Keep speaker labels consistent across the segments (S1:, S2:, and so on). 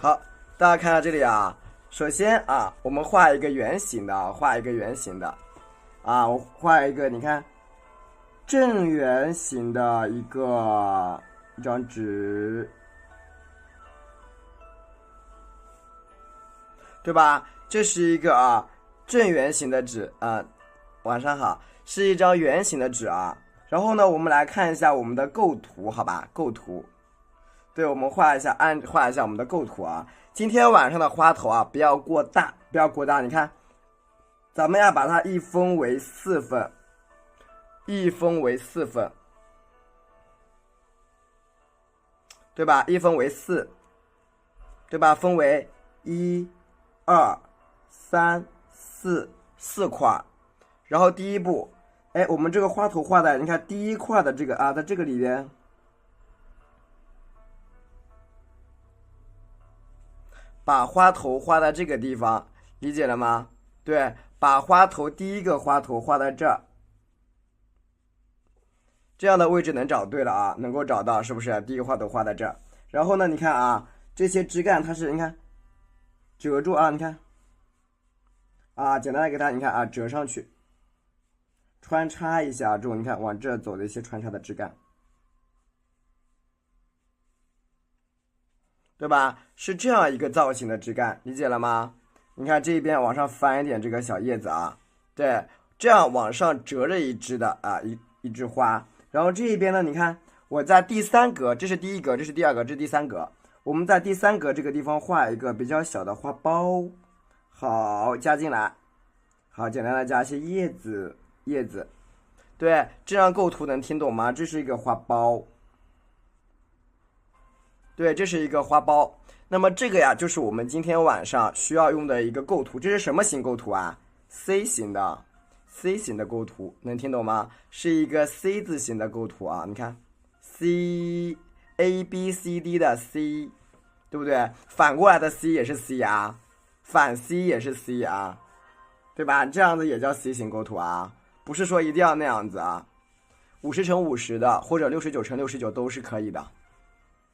S1: 好，大家看到这里啊，首先啊，我们画一个圆形的，我画一个，你看正圆形的一张纸，对吧？这是一个正圆形的纸啊。晚上好，是一张圆形的纸啊。然后呢，我们来看一下我们的构图，好吧？构图，对，我们画一下我们的构图啊。今天晚上的花头啊，不要过大，你看，咱们要把它一分为四份，对吧？一分为四，对吧？分为1、2、3、4块。然后第一步，我们这个花头画的，你看第一块的这个啊，在这个里边，把花头画在这个地方，理解了吗？对，把第一个花头画在这儿，这样的位置能找对了啊，能够找到是不是？第一个花头画在这儿，然后呢，你看啊，这些枝干它是你看折住啊，你看啊，简单的给它你看啊折上去。穿插一下这种你看往这走的一些穿插的枝干，对吧？是这样一个造型的枝干，理解了吗？你看这边往上翻一点这个小叶子啊，对，这样往上折着一枝的啊一枝花。然后这一边呢，你看我在第三格，这是第一格，这是第二格，这是第三格。我们在第三格这个地方画一个比较小的花苞，好，加进来，好，简单的加一些叶子，对，这样构图能听懂吗？这是一个花苞，对，这是一个花苞。那么这个呀，就是我们今天晚上需要用的一个构图。这是什么型构图啊 ？C 型的构图，能听懂吗？是一个 C 字形的构图啊。你看 ，C A B C D 的 C， 对不对？反过来的 C 也是 C 啊，反 C 也是 C 啊，对吧？这样子也叫 C 型构图啊。不是说一定要那样子啊，50×50的或者69×69都是可以的。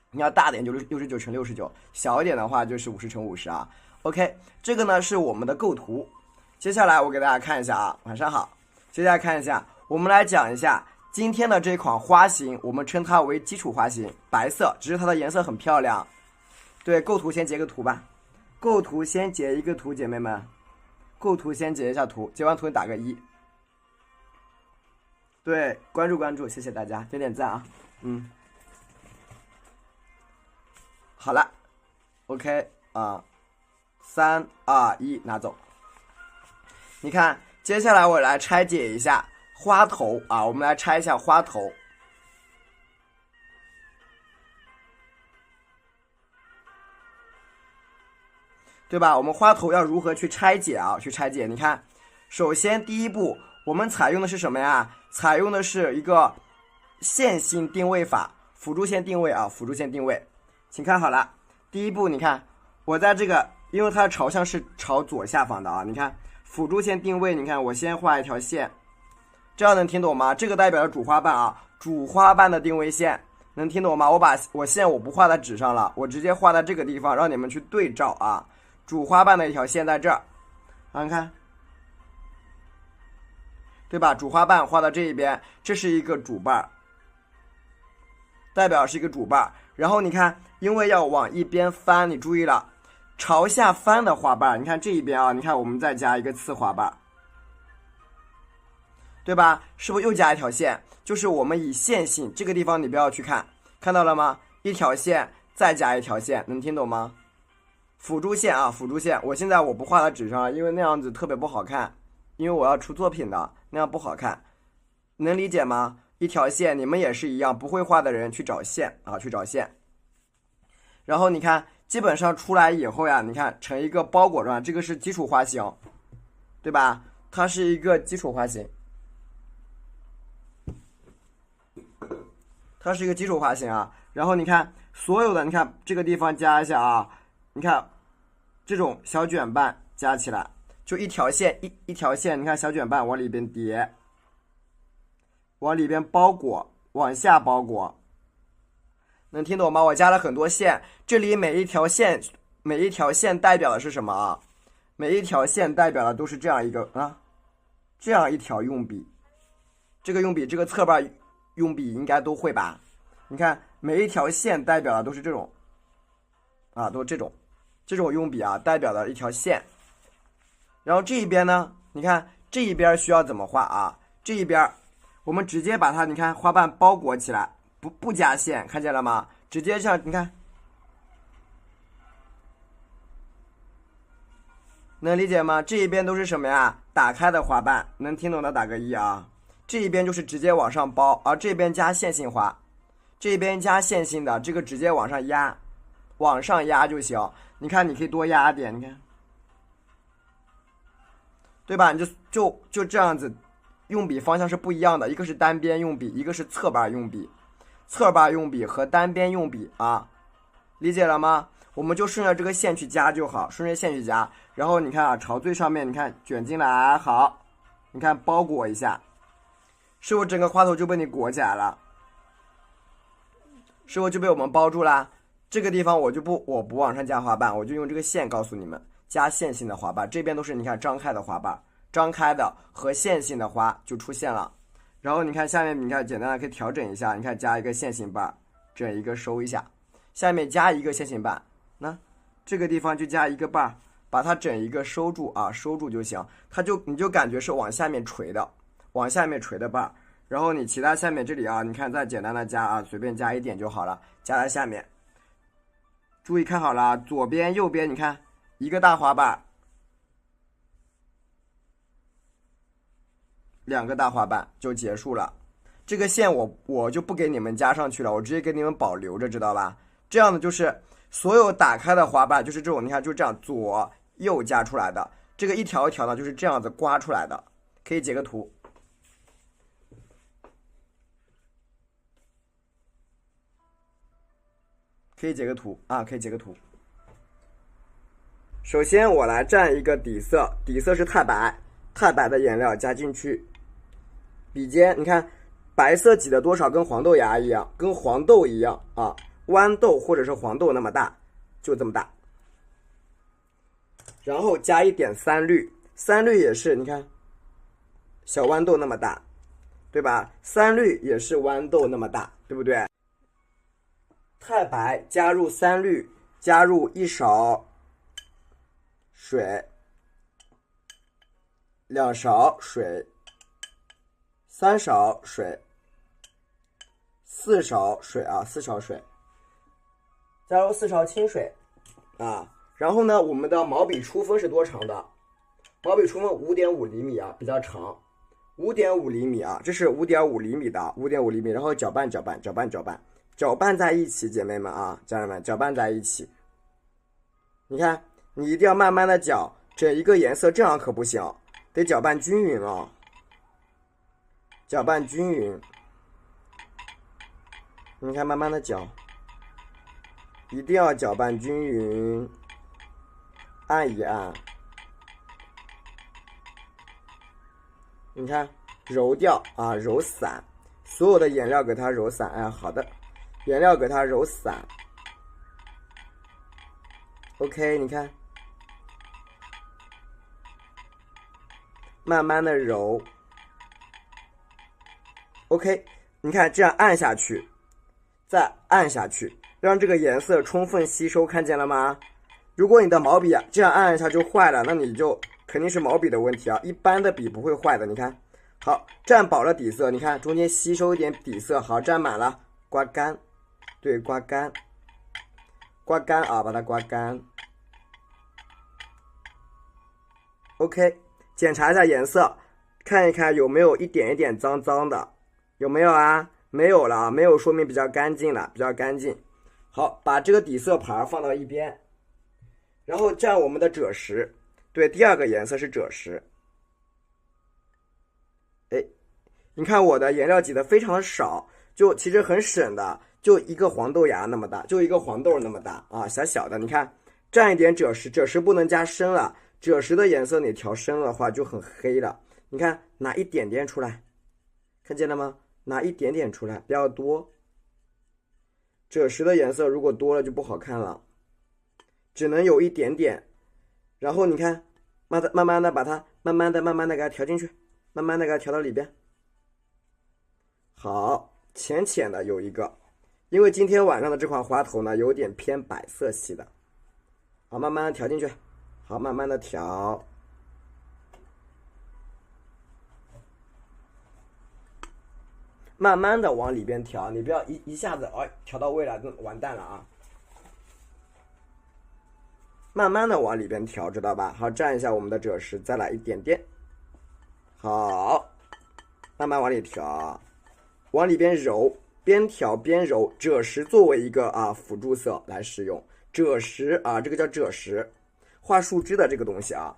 S1: 你要大点就69×69，小一点的话就是50×50啊。OK， 这个呢是我们的构图。接下来我给大家看一下啊，晚上好。接下来看一下，我们来讲一下今天的这款花型，我们称它为基础花型，白色，只是它的颜色很漂亮。对，构图先截个图吧，构图先截一个图，姐妹们，构图先截一下图，截完图你打个1。对，关注，谢谢大家，点赞啊，好了 ，OK 啊，3、2、1，拿走。你看，接下来我来拆解一下花头啊，我们来拆一下花头，对吧？我们花头要如何去拆解啊？你看，首先第一步，我们采用的是什么呀？采用的是一个线性定位法，辅助线定位啊，请看好了，第一步，你看我在这个，因为它的朝向是朝左下方的啊，你看辅助线定位，你看我先画一条线，这样能听懂吗？这个代表了主花瓣啊，主花瓣的定位线，能听懂吗？我线我不画在纸上了，我直接画在这个地方，让你们去对照啊。主花瓣的一条线在这儿，啊，你看。对吧？主花瓣画到这一边，这是一个主瓣，代表是一个主瓣。然后你看，因为要往一边翻，你注意了，朝下翻的花瓣，你看这一边啊，你看我们再加一个次花瓣，对吧？是不是又加一条线？就是我们以线性，这个地方你不要去看，看到了吗？一条线再加一条线，能听懂吗？辅助线啊，我现在我不画在纸上，因为那样子特别不好看，因为我要出作品的。那样不好看，能理解吗？一条线，你们也是一样，不会画的人去找线啊，然后你看，基本上出来以后呀，你看成一个包裹状，这个是基础花型，对吧？它是一个基础花型，啊。然后你看所有的，你看这个地方加一下啊，你看这种小卷瓣加起来。就一条线一条线，你看小卷瓣往里边叠，往里边包裹，往下包裹，能听懂吗？我加了很多线，这里每一条线每一条线代表的是什么啊？每一条线代表的都是这样一个这样一条用笔。这个用笔，这个侧瓣用笔应该都会吧？你看每一条线代表的都是这种都是这种用笔代表的一条线。然后这一边呢，你看这一边需要怎么画啊？这一边我们直接把它，你看花瓣包裹起来，不加线，看见了吗？直接像你看，能理解吗？这一边都是什么呀？打开的花瓣，能听懂的打个1啊。这一边就是直接往上包，而这边加线性花，这边加线性的，这个直接往上压，往上压就行。你看，你可以多压点，你看，对吧？你就这样子，用笔方向是不一样的，一个是单边用笔，一个是侧瓣用笔。侧瓣用笔和单边用笔理解了吗？我们就顺着这个线去加就好，顺着线去加。然后你看朝最上面，你看卷进来，好，你看包裹一下，是不是整个花头就被你裹起来了？是不是就被我们包住啦？这个地方我不往上加花瓣，我就用这个线告诉你们，加线性的花瓣。这边都是你看张开的花瓣，张开的和线性的花就出现了。然后你看下面，你看简单的可以调整一下，你看加一个线性瓣，整一个收一下，下面加一个线性瓣，那这个地方就加一个瓣，把它整一个收住收住就行。你就感觉是往下面垂的，往下面垂的瓣。然后你其他下面这里你看再简单的加随便加一点就好了，加在下面。注意看好了，左边右边你看一个大花瓣，两个大花瓣就结束了。这个线我就不给你们加上去了，我直接给你们保留着，知道吧？这样的就是所有打开的花瓣就是这种，你看就这样左右加出来的，这个一条一条呢就是这样子刮出来的。可以截个图，可以截个图可以截个图。首先我来蘸一个底色，底色是太白，太白的颜料加进去。笔尖你看白色挤的多少，跟黄豆芽一样，跟黄豆一样豌豆或者是黄豆那么大，就这么大。然后加一点三绿，三绿也是你看小豌豆那么大，对吧？三绿也是豌豆那么大，对不对？太白加入三绿，加入1勺水，2勺水，3勺水，4勺水4勺水，加入4勺清水然后呢，我们的毛笔出锋是多长的？毛笔出锋5.5厘米比较长，5.5厘米这是5.5厘米的5.5厘米，然后搅拌在一起，姐妹们家人们搅拌在一起。你看，你一定要慢慢的搅，整一个颜色这样可不行，得搅拌均匀搅拌均匀。你看，慢慢的搅，一定要搅拌均匀，按一按。你看，揉掉揉散，所有的颜料给它揉散。好的，颜料给它揉散。OK， 你看，慢慢的揉。OK， 你看这样按下去，再按下去，让这个颜色充分吸收，看见了吗？如果你的毛笔这样按一下就坏了，那你就肯定是毛笔的问题一般的笔不会坏的。你看，好，蘸饱了底色，你看中间吸收一点底色，好，蘸满了，刮干，对，刮干，把它刮干。OK， 检查一下颜色，看一看有没有一点一点脏脏的，有没有没有了，没有说明比较干净了，比较干净。好，把这个底色盘放到一边，然后蘸我们的赭石，对，第二个颜色是赭石。你看我的颜料挤得非常的少，就其实很省的，就一个黄豆芽那么大，就一个黄豆那么大小小的。你看，蘸一点赭石，赭石不能加深了，赭石的颜色你调深的话就很黑了。你看，拿一点点出来，看见了吗？拿一点点出来，不要多。赭石的颜色如果多了就不好看了，只能有一点点。然后你看，慢慢的把它慢慢的给它调进去，慢慢的给它调到里边。好，浅浅的有一个，因为今天晚上的这款花头呢有点偏白色系的。好，慢慢的调进去。好，慢慢的调。慢慢的往里边调，你不要一下子调到位了，完蛋了啊！慢慢的往里边调，知道吧？好，蘸一下我们的赭石，再来一点点。好，慢慢往里调，往里边揉，边调边揉。赭石作为一个辅助色来使用，赭石这个叫赭石，画树枝的这个东西啊。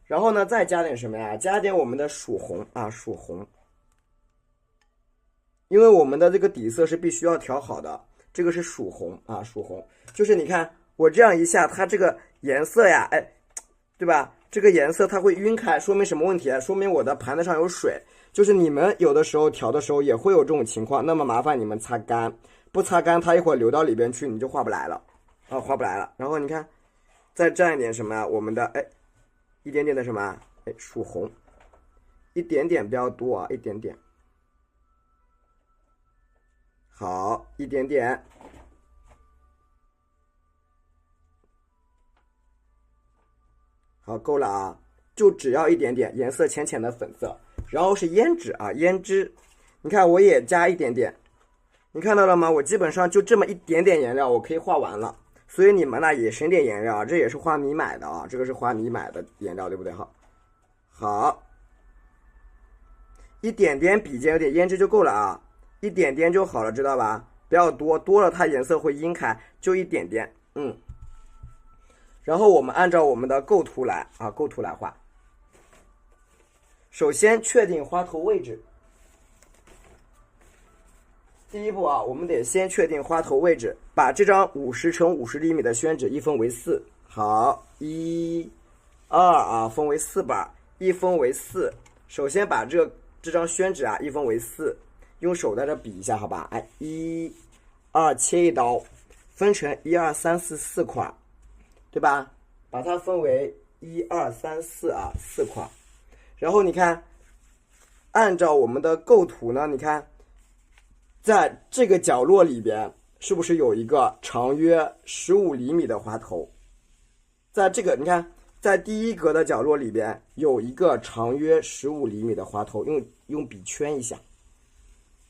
S1: 然后呢，再加点什么呀？加点我们的曙红曙红。因为我们的这个底色是必须要调好的，这个是曙红曙红，就是你看我这样一下，它这个颜色呀，对吧？这个颜色它会晕开，说明什么问题？说明我的盘子上有水，就是你们有的时候调的时候也会有这种情况，那么麻烦你们擦干，不擦干它一会儿流到里边去，你就画不来了画不来了。然后你看，再蘸一点什么呀？我们的一点点的什么曙红，一点点不要多一点点。好，一点点。好，够了就只要一点点，颜色浅浅的粉色。然后是胭脂胭脂，你看我也加一点点，你看到了吗？我基本上就这么一点点颜料，我可以画完了。所以你们呢也省点颜料这也是花米买的这个是花米买的颜料，对不对？好，一点点笔尖有点胭脂就够了一点点就好了，知道吧？不要多，多了它颜色会晕开，就一点点。然后我们按照我们的构图来构图来画。首先确定花头位置。第一步我们得先确定花头位置，把这张50乘50厘米的宣纸一分为4。好，1、2分为4瓣，一分为4。首先把这张宣纸一分为4。用手在这比一下，好吧？1、2切一刀，分成1、2、3、4 4块，对吧？把它分为1、2、3、4 4块。然后你看，按照我们的构图呢，你看，在这个角落里边，是不是有一个长约15厘米的花头？在这个你看，在第一格的角落里边有一个长约15厘米的花头，用笔圈一下。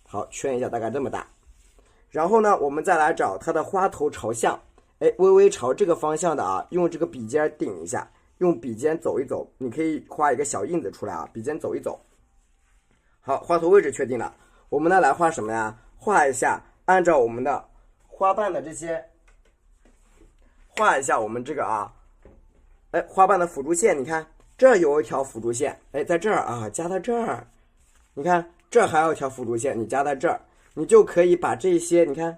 S1: 好，圈一下，大概这么大。然后呢，我们再来找它的花头朝向，微微朝这个方向的用这个笔尖顶一下，用笔尖走一走，你可以画一个小印子出来笔尖走一走。好，花头位置确定了，我们呢来画什么呀？画一下，按照我们的花瓣的这些，画一下我们这个花瓣的辅助线。你看这儿有一条辅助线，在这儿加到这儿，你看。这儿还有一条辅助线，你加在这儿，你就可以把这些，你看，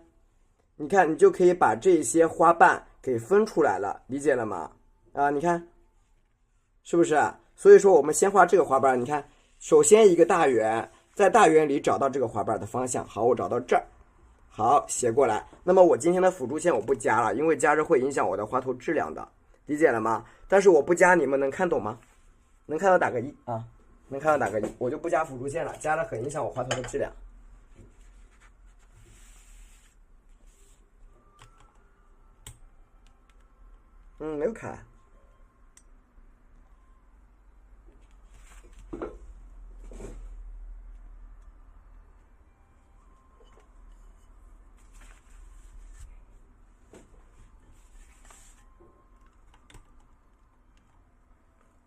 S1: 你就可以把这些花瓣给分出来了，理解了吗？你看，是不是？所以说我们先画这个花瓣，你看，首先一个大圆，在大圆里找到这个花瓣的方向。好，我找到这儿，好，斜过来。那么我今天的辅助线我不加了，因为加热会影响我的花头质量的，理解了吗？但是我不加，你们能看懂吗？能看到打个1能看到打个1，我就不加辅助线了，加了很影响我花头的质量。没有卡。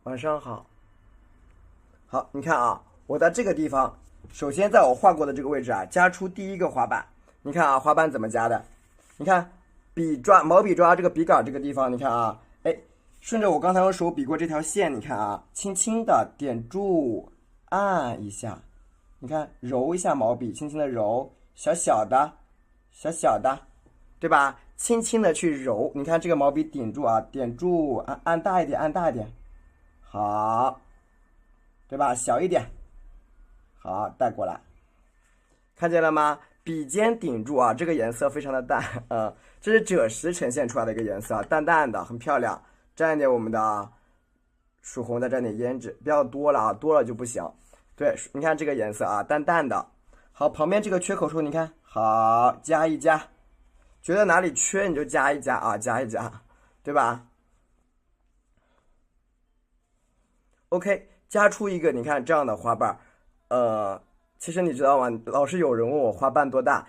S1: 晚上好。好，你看我在这个地方，首先在我画过的这个位置加出第一个花瓣。你看花瓣怎么加的？你看毛笔抓这个笔杆这个地方，你看顺着我刚才用手比过这条线，你看轻轻的点住，按一下，你看揉一下毛笔，轻轻的揉，小小的，对吧？轻轻的去揉，你看这个毛笔顶住点住，按大一点，按大一点，好。对吧？小一点，好，带过来，看见了吗？笔尖顶住啊，这个颜色非常的淡，这是赭石呈现出来的一个颜色，淡淡的，很漂亮。蘸一点我们的曙红，再蘸点胭脂，不要多了啊，多了就不行。对，你看这个颜色啊，淡淡的。好，旁边这个缺口处，你看，好，加一加，觉得哪里缺你就加一加啊，加一加，对吧 ？OK， 加出一个，你看这样的花瓣，其实你知道吗？老是有人问我花瓣多大，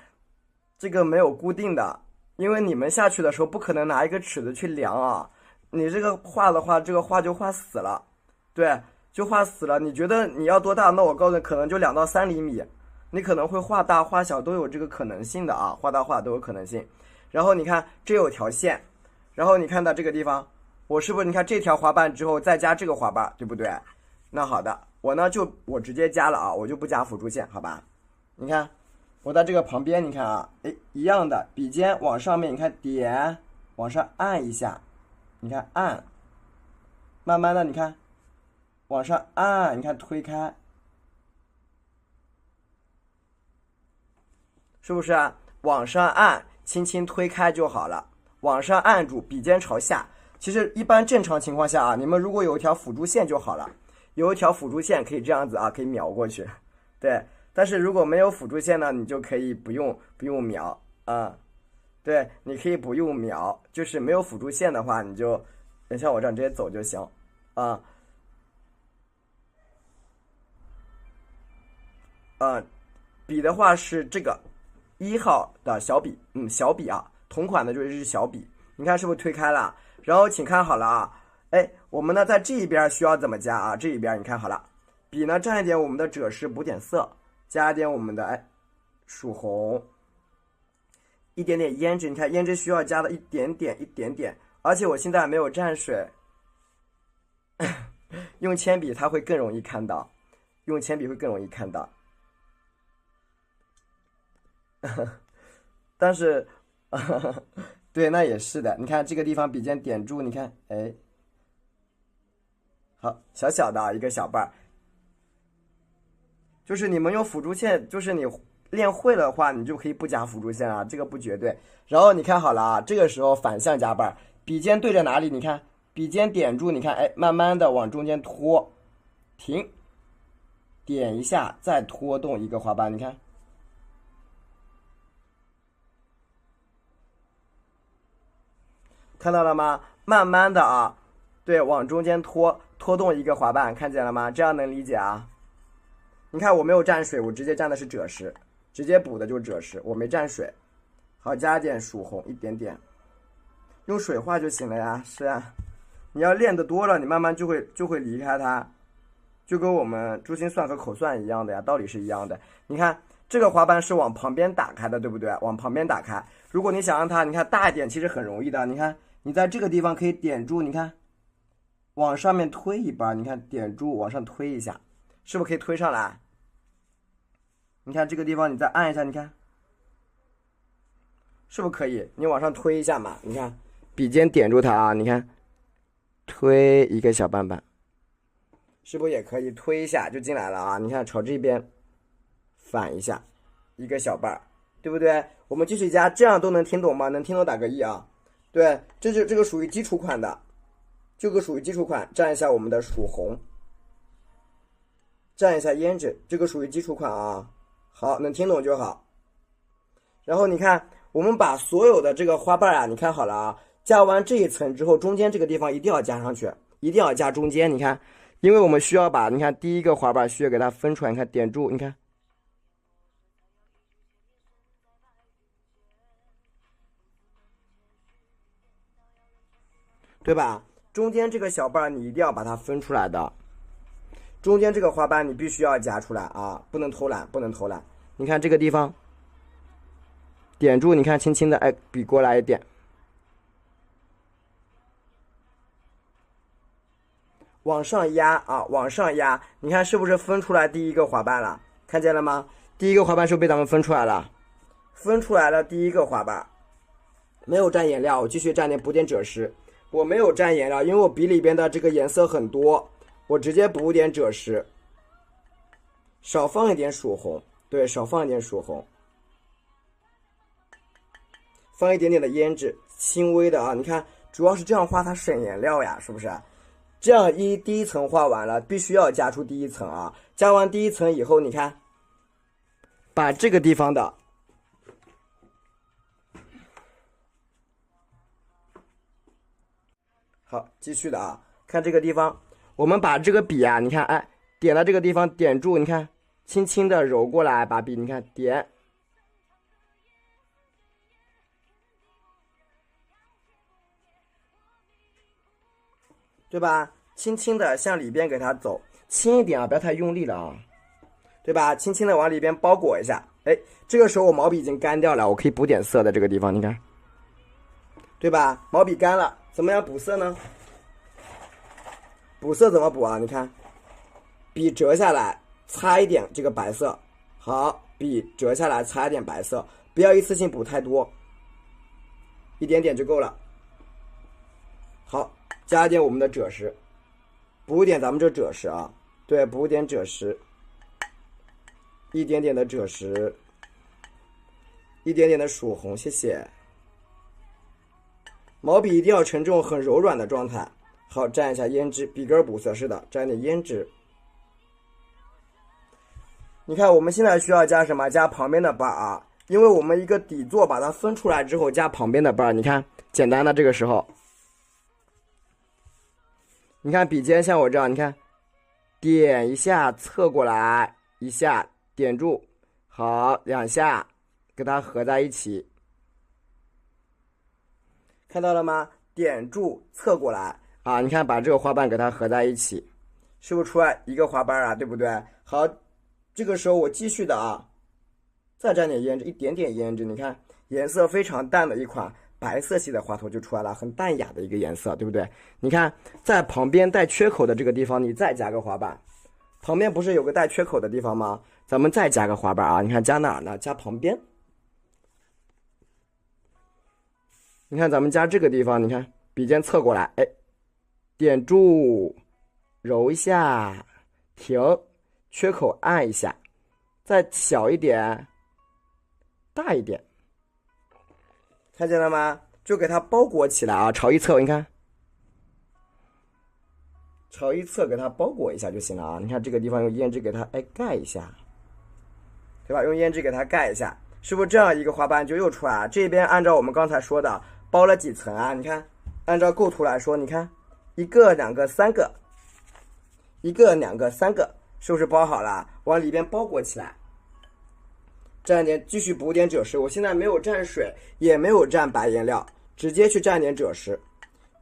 S1: 这个没有固定的，因为你们下去的时候不可能拿一个尺子去量啊。你这个画的话，这个画就画死了，对，就画死了。你觉得你要多大？那我告诉你，可能就2到3厘米。你可能会画大画小都有这个可能性的啊，画大画都有可能性。然后你看这有条线，然后你看到这个地方，我是不是你看这条花瓣之后再加这个花瓣，对不对？那好的，我直接加了啊，我就不加辅助线，好吧？你看我在这个旁边，你看啊，哎，一样的，笔尖往上面，你看点，往上按一下，你看按，慢慢的你看往上按，你看推开。是不是啊？往上按，轻轻推开就好了。往上按住，笔尖朝下。其实一般正常情况下啊，你们如果有一条辅助线就好了。有一条辅助线可以这样子啊，可以描过去。对，但是如果没有辅助线呢，你就可以不用描啊。对，你可以不用描，就是没有辅助线的话，你就像我这样直接走就行啊。笔的话是这个。1号的小笔，小笔啊，同款的就是小笔，你看是不是推开了？然后请看好了啊，哎，我们呢在这一边需要怎么加啊？这一边你看好了，笔呢蘸一点我们的赭石补点色，加一点我们的曙红，一点点胭脂，你看胭脂需要加的一点点，而且我现在没有蘸水，用铅笔它会更容易看到，但是，对，那也是的。你看这个地方笔尖点住，你看，哎，好，小小的一个小瓣儿。就是你们用辅助线，就是你练会了的话，你就可以不加辅助线啊，这个不绝对。然后你看好了啊，这个时候反向加瓣儿，笔尖对着哪里？你看，笔尖点住，你看，哎，慢慢的往中间拖，停，点一下，再拖动一个花瓣，你看。看到了吗？慢慢的啊，对，往中间拖动一个花瓣，看见了吗？这样能理解啊？你看我没有蘸水，我直接蘸的是赭石，直接补的就是赭石，我没蘸水。好，加点曙红一点点，用水画就行了呀。是啊，你要练得多了，你慢慢就会离开它，就跟我们珠心算和口算一样的呀，道理是一样的。你看这个花瓣是往旁边打开的，对不对？往旁边打开。如果你想让它，你看大一点，其实很容易的。你看。你在这个地方可以点住，你看，往上面推一半，你看点住往上推一下，是不是可以推上来？你看这个地方你再按一下，你看，是不是可以？你往上推一下嘛，你看，笔尖点住它啊，你看，推一个小瓣瓣，是不是也可以推一下就进来了啊？你看朝这边反一下，一个小瓣，对不对？我们继续加，这样都能听懂吗？能听懂打个1啊。对，这个属于基础款的，这个属于基础款，蘸一下我们的曙红，蘸一下胭脂，这个属于基础款啊。好，能听懂就好。然后你看，我们把所有的这个花瓣啊，你看好了啊，加完这一层之后，中间这个地方一定要加上去，一定要加中间。你看，因为我们需要把，你看第一个花瓣需要给它分出来，你看点住，你看。对吧？中间这个小瓣你一定要把它分出来的，中间这个花瓣你必须要夹出来啊，不能偷懒，不能偷懒。你看这个地方，点住，你看轻轻的，哎，笔过来一点，往上压啊，往上压，你看是不是分出来第一个花瓣了？看见了吗？第一个花瓣是不是被咱们分出来了？分出来了第一个花瓣，没有蘸颜料，我继续蘸点补点赭石。我没有蘸颜料，因为我笔里边的这个颜色很多，我直接补点赭石，少放一点曙红，对，少放一点曙红。放一点点的胭脂，轻微的啊，你看，主要是这样画它省颜料呀，是不是？这样第一层画完了，必须要加出第一层啊。加完第一层以后，你看，把这个地方的，好，继续的啊，看这个地方，我们把这个笔啊，你看，哎，点到这个地方，点住，你看，轻轻的揉过来，把笔，你看点。对吧？轻轻的向里边给它走，轻一点啊，不要太用力了啊，对吧？轻轻的往里边包裹一下。哎，这个时候我毛笔已经干掉了，我可以补点色在这个地方，你看，对吧？毛笔干了，怎么样补色呢？补色怎么补啊？你看，笔折下来，擦一点这个白色。好，笔折下来，擦一点白色，不要一次性补太多，一点点就够了。好。加一点我们的赭石，补一点咱们这赭石啊，对，补一点赭石，一点点的赭石，一点点的曙红，谢谢。毛笔一定要呈这种很柔软的状态。好，蘸一下胭脂，笔根补色，是的，蘸点胭脂。你看我们现在需要加什么？加旁边的瓣啊，因为我们一个底座把它分出来之后，加旁边的瓣，你看简单的这个时候。你看笔尖像我这样，你看，点一下侧过来，一下点住，好，两下，给它合在一起，看到了吗？点住侧过来啊，你看把这个花瓣给它合在一起，是不是出来一个花瓣啊？对不对？好，这个时候我继续的啊，再蘸点胭脂，一点点胭脂，你看颜色非常淡的一款。白色系的花头就出来了，很淡雅的一个颜色，对不对？你看，在旁边带缺口的这个地方，你再加个花瓣。旁边不是有个带缺口的地方吗？咱们再加个花瓣啊！你看加哪儿呢？加旁边。你看咱们加这个地方，你看笔尖侧过来，哎，点住，揉一下，停，缺口按一下，再小一点，大一点。看见了吗？就给它包裹起来啊，朝一侧，你看，朝一侧给它包裹一下就行了啊。你看这个地方用胭脂给它盖一下，对吧？用胭脂给它盖一下，是不是这样一个花瓣就又出来了？这边按照我们刚才说的，包了几层啊？你看，按照构图来说，你看，一个、两个、三个，一个、两个、三个，是不是包好了？往里边包裹起来。蘸点，继续补点赭石。我现在没有蘸水，也没有蘸白颜料，直接去蘸点赭石，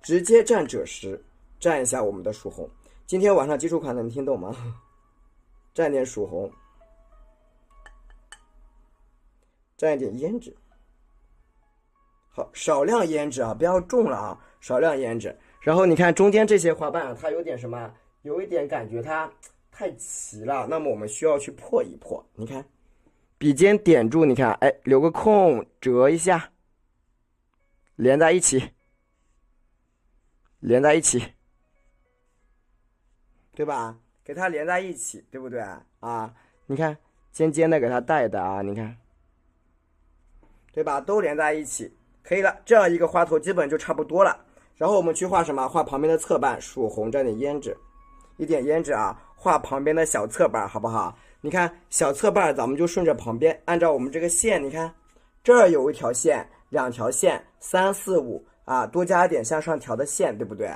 S1: 直接蘸赭石，蘸一下我们的曙红。今天晚上基础款能听懂吗？蘸点曙红，蘸一点胭脂。好，少量胭脂啊，不要重了啊，少量胭脂。然后你看中间这些花瓣啊，它有点什么？有一点感觉它太齐了，那么我们需要去破一破。你看。笔尖点住，你看，哎，留个空，折一下，连在一起，连在一起，对吧？给它连在一起，对不对啊？你看，尖尖的给它带的啊，你看，对吧？都连在一起，可以了。这样一个花头基本就差不多了。然后我们去画什么？画旁边的侧瓣，曙红，蘸点胭脂，一点胭脂啊，画旁边的小侧瓣，好不好？你看小侧瓣，咱们就顺着旁边，按照我们这个线，你看这儿有一条线，两条线，3、4、5啊，多加一点向上调的线，对不对？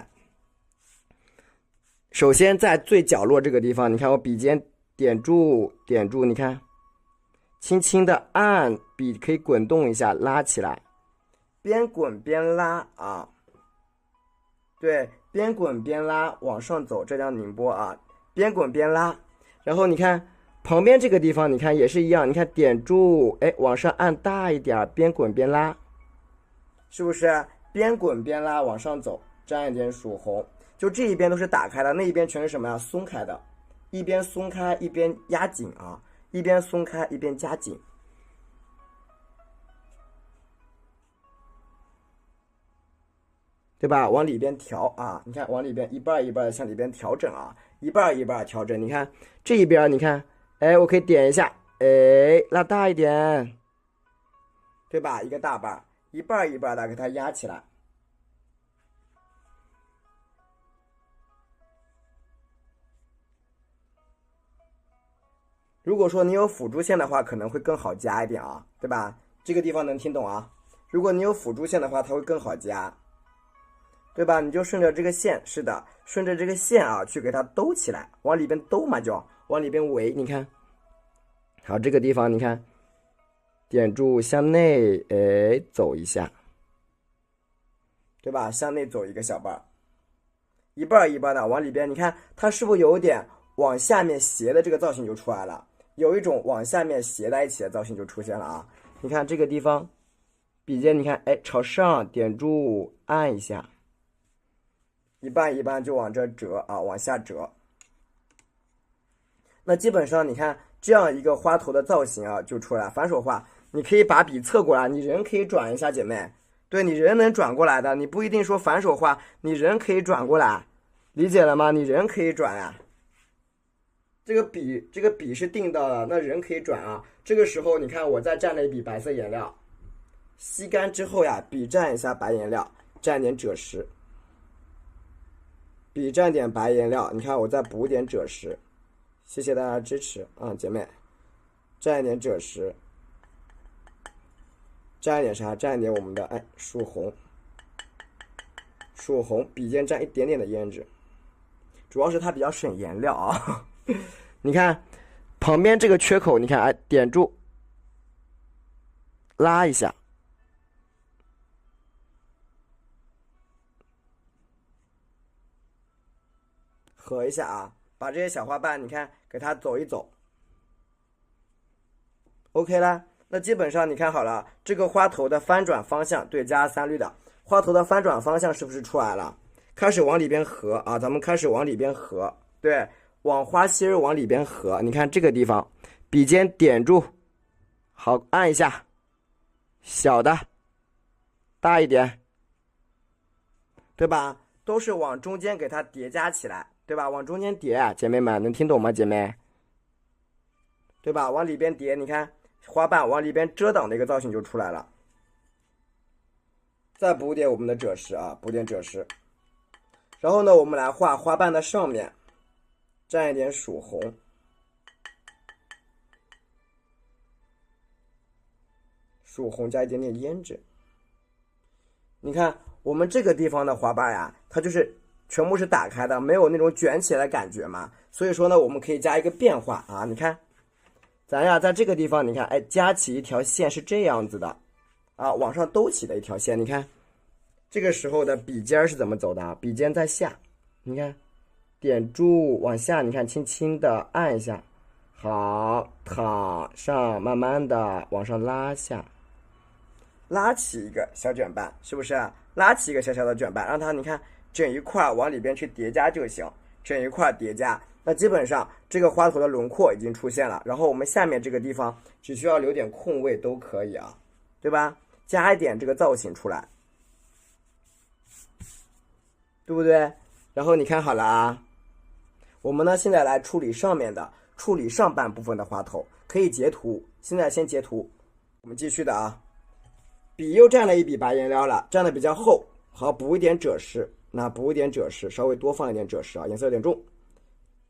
S1: 首先在最角落这个地方，你看我笔尖点住，点住，你看，轻轻的按，笔可以滚动一下，拉起来，边滚边拉啊，对，边滚边拉，往上走，这叫拧拨啊，边滚边拉，然后你看。旁边这个地方，你看也是一样，你看点住，哎，往上按大一点，边滚边拉，是不是？边滚边拉往上走，沾一点曙红，就这一边都是打开的，那一边全是什么呀？松开的，一边松开一边压紧啊，一边松开一边加紧，对吧？往里边调啊，你看往里边一半一半的向里边调整啊，一半一半调整，你看这一边，你看。哎，我可以点一下，哎，拉大一点，对吧？一个大瓣，一半一半的给它压起来。如果说你有辅助线的话，可能会更好夹一点啊，对吧？这个地方能听懂啊？如果你有辅助线的话，它会更好夹，对吧？你就顺着这个线，是的，顺着这个线啊，去给它兜起来，往里边兜嘛，就往里边围。你看，好，这个地方你看，点住向内，哎，走一下，对吧？向内走一个小半，一半一半的往里边，你看它是不是有点往下面斜的这个造型就出来了？有一种往下面斜在一起的造型就出现了啊！你看这个地方，笔尖你看，哎，朝上点住按一下，一半一半就往这折啊，往下折。那基本上你看这样一个花头的造型啊，就出来。反手画，你可以把笔侧过来，你人可以转一下，姐妹。对，你人能转过来的，你不一定说反手画，你人可以转过来，理解了吗？你人可以转呀。这个笔是定到了，那人可以转啊。这个时候你看我再蘸了一笔白色颜料，吸干之后呀，笔蘸一下白颜料，蘸点赭石，笔蘸点白颜料，你看我再补点赭石，谢谢大家支持啊，姐妹，蘸一点赭石，蘸一点啥？蘸一点我们的曙红，曙红，笔尖蘸一点点的胭脂，主要是它比较省颜料啊。你看旁边这个缺口，你看哎，点住，拉一下，合一下啊，把这些小花瓣你看给它走一走 ，OK 啦。那基本上你看好了，这个花头的翻转方向，对，加3绿的花头的翻转方向是不是出来了？开始往里边合啊，咱们开始往里边合，对。往花心儿往里边合，你看这个地方，笔尖点住，好，按一下，小的，大一点，对吧？都是往中间给它叠加起来，对吧？往中间叠，姐妹们能听懂吗？姐妹，对吧？往里边叠，你看花瓣往里边遮挡的一个造型就出来了。再补点我们的赭石啊，补点赭石，然后呢，我们来画花瓣的上面。蘸一点曙红，曙红加一点点胭脂。你看我们这个地方的花瓣呀，它就是全部是打开的，没有那种卷起来的感觉嘛。所以说呢，我们可以加一个变化啊。你看，咱呀在这个地方，你看，哎，夹起一条线是这样子的啊，往上兜起的一条线。你看，这个时候的笔尖是怎么走的啊？笔尖在下，你看。点住往下，你看轻轻的按一下，好，躺上，慢慢的往上拉下，拉起一个小卷瓣，是不是？拉起一个小小的卷瓣，让它你看整一块往里边去叠加就行，整一块叠加。那基本上这个花头的轮廓已经出现了，然后我们下面这个地方只需要留点空位都可以啊，对吧？加一点这个造型出来，对不对？然后你看好了啊。我们呢，现在来处理上面的，处理上半部分的花头，可以截图。现在先截图，我们继续的啊。笔又蘸了一笔白颜料了，蘸的比较厚，好，补一点赭石。那补一点赭石，稍微多放一点赭石啊，颜色有点重。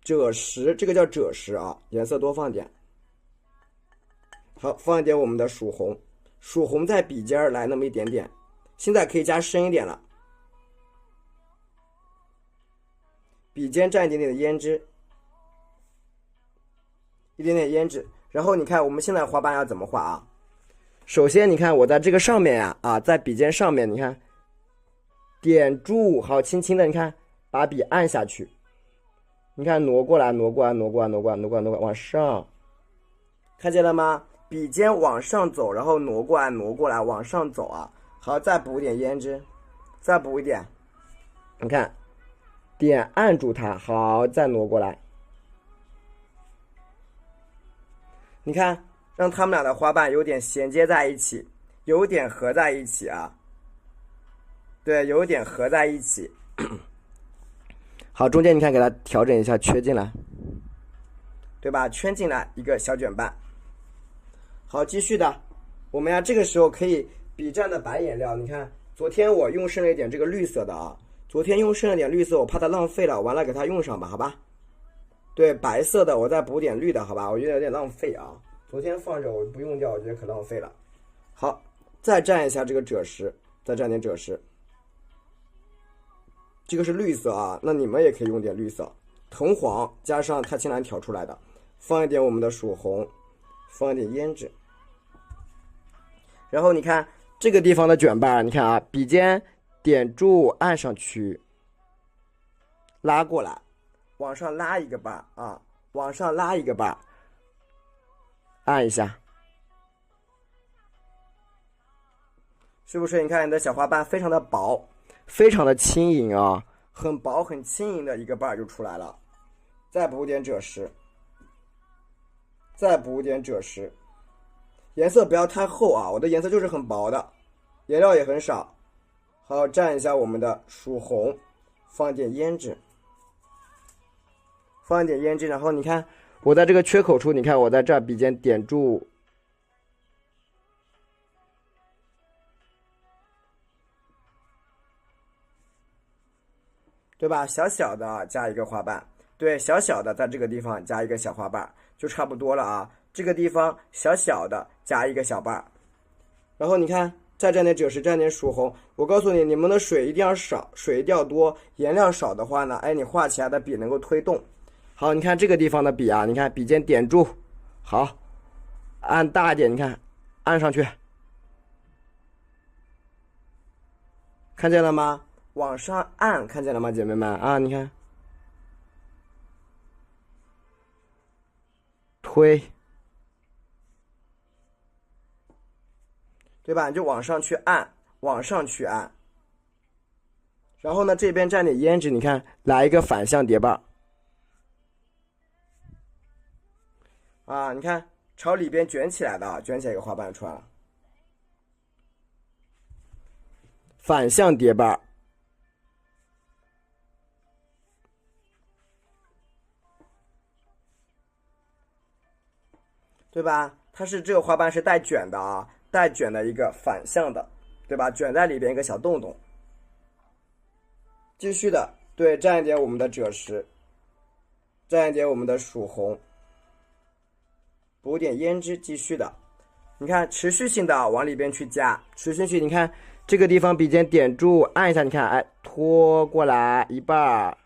S1: 赭石，这个叫赭石啊，颜色多放点。好，放一点我们的曙红，曙红在笔尖来那么一点点，现在可以加深一点了。笔尖蘸一点点的胭脂，一点点胭脂。然后你看我们现在花瓣要怎么画啊？首先你看我在这个上面呀，在笔尖上面，你看点住，好，轻轻的，你看把笔按下去，你看挪过来，挪过来，挪过来，挪过来，挪过来，挪过来，往上，看见了吗？笔尖往上走，然后挪过来，挪过来，往上走啊。好，再补一点胭脂，再补一点，你看。点按住它，好，再挪过来。你看，让它们俩的花瓣有点衔接在一起，有点合在一起啊。对，有点合在一起。好，中间你看给它调整一下，圈进来，对吧？圈进来一个小卷瓣。好，继续的，我们呀这个时候可以笔蘸的白颜料，你看昨天我用剩了一点这个绿色的啊，昨天用剩了点绿色，我怕它浪费了，完了给它用上吧，好吧？对，白色的我再补点绿的，好吧？我觉得有点浪费啊，昨天放着我不用掉，我觉得可浪费了。好，再蘸一下这个赭石，再蘸点赭石。这个是绿色啊，那你们也可以用点绿色，藤黄加上太青蓝调出来的，放一点我们的曙红，放一点胭脂。然后你看这个地方的卷瓣，你看啊，笔尖点住按上去，拉过来，往上拉一个瓣啊，往上拉一个瓣，按一下，是不是？你看你的小花瓣非常的薄，非常的轻盈啊，很薄很轻盈的一个瓣就出来了。再补点赭石，再补点赭石。颜色不要太厚啊，我的颜色就是很薄的，颜料也很少。好，蘸一下我们的曙红，放一点胭脂，放一点胭脂。然后你看我在这个缺口处，你看我在这儿笔尖点住，对吧？小小的加一个花瓣，对，小小的在这个地方加一个小花瓣就差不多了啊。这个地方小小的加一个小瓣，然后你看再蘸点赭石，蘸点曙红。我告诉你，你们的水一定要少，水一定要多，颜料少的话呢，哎，你画起来的笔能够推动。好，你看这个地方的笔啊，你看笔尖点住，好，按大一点，你看按上去，看见了吗？往上按，看见了吗，姐妹们啊？你看，推，对吧？你就往上去按，往上去按。然后呢，这边蘸点胭脂，你看，来一个反向叠瓣啊！你看，朝里边卷起来的，卷起来一个花瓣出来了，反向叠瓣。对吧？它是这个花瓣是带卷的啊，带卷的一个反向的，对吧？卷在里边一个小洞洞。继续的，对，蘸一点我们的赭石，蘸一点我们的曙红，补点胭脂，继续的。你看，持续性的往里边去加，持续性，你看这个地方笔尖点住，按一下，你看，哎，拖过来一半。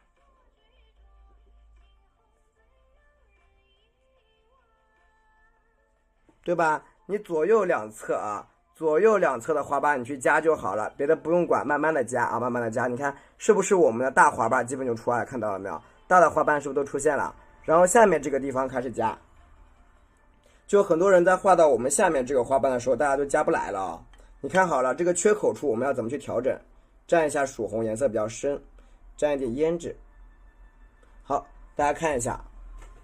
S1: 对吧？你左右两侧啊，左右两侧的花瓣你去加就好了，别的不用管，慢慢的加啊，慢慢的加。你看是不是我们的大花瓣基本就出来了？看到了没有？大的花瓣是不是都出现了？然后下面这个地方开始加，就很多人在画到我们下面这个花瓣的时候，大家都加不来了啊。你看好了，这个缺口处我们要怎么去调整？蘸一下曙红，颜色比较深，蘸一点胭脂。好，大家看一下，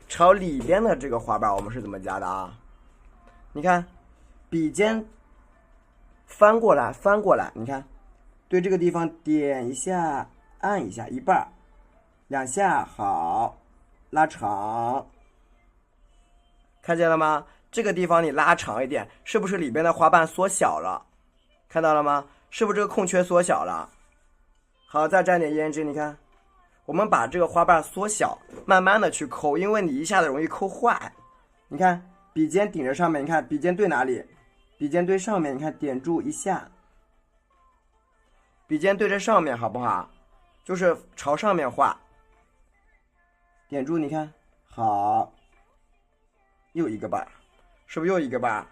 S1: 朝里边的这个花瓣我们是怎么加的啊？你看，笔尖翻过来，翻过来，你看，对这个地方点一下，按一下，一半，两下，好，拉长，看见了吗？这个地方你拉长一点，是不是里边的花瓣缩小了？看到了吗？是不是这个空缺缩小了？好，再蘸点胭脂，你看，我们把这个花瓣缩小，慢慢的去抠，因为你一下子容易抠坏。你看。笔尖顶着上面，你看笔尖对哪里？笔尖对上面，你看点住一下，笔尖对着上面，好不好？就是朝上面画，点住，你看好，又一个瓣，是不是又一个瓣？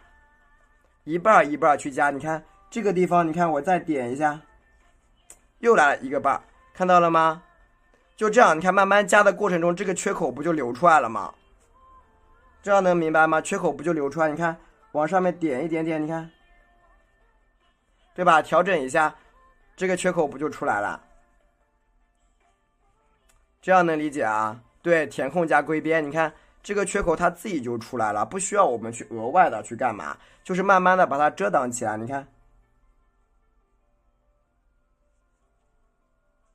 S1: 一瓣一瓣去加，你看这个地方，你看我再点一下，又来了一个瓣，看到了吗？就这样，你看慢慢加的过程中，这个缺口不就流出来了吗？这样能明白吗？缺口不就流出来？你看，往上面点一点点，你看，对吧？调整一下，这个缺口不就出来了？这样能理解啊？对，填空加归边，你看这个缺口它自己就出来了，不需要我们去额外的去干嘛，就是慢慢的把它遮挡起来，你看，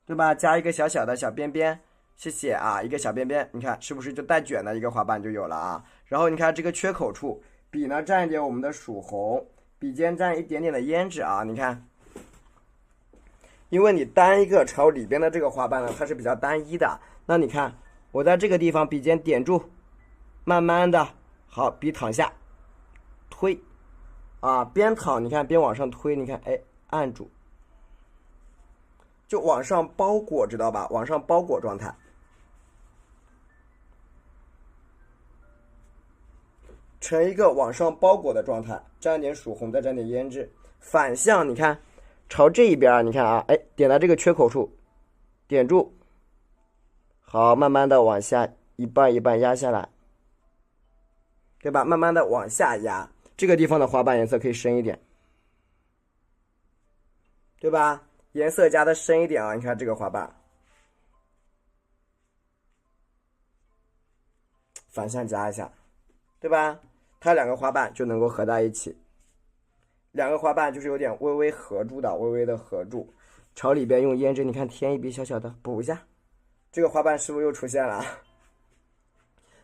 S1: 对吧？加一个小小的小边边。谢谢啊，一个小边边，你看是不是就带卷的一个花瓣就有了啊？然后你看这个缺口处，笔呢蘸一点我们的曙红，笔尖沾一点点的胭脂啊，你看，因为你单一个朝里边的这个花瓣呢，它是比较单一的。那你看，我在这个地方笔尖点住，慢慢的，好，笔躺下，推，啊，边躺你看边往上推，你看，哎，按住，就往上包裹，知道吧？往上包裹状态。成一个往上包裹的状态，沾点曙红，再沾点胭脂，反向你看，朝这一边，你看啊，哎，点在这个缺口处，点住，好，慢慢的往下一半一半压下来，对吧？慢慢的往下压，这个地方的花瓣颜色可以深一点，对吧？颜色加的深一点啊，你看这个花瓣，反向加一下，对吧？它两个花瓣就能够合在一起，两个花瓣就是有点微微合住的，微微的合住，朝里边用胭脂，你看添一笔小小的补一下，这个花瓣是不是又出现了？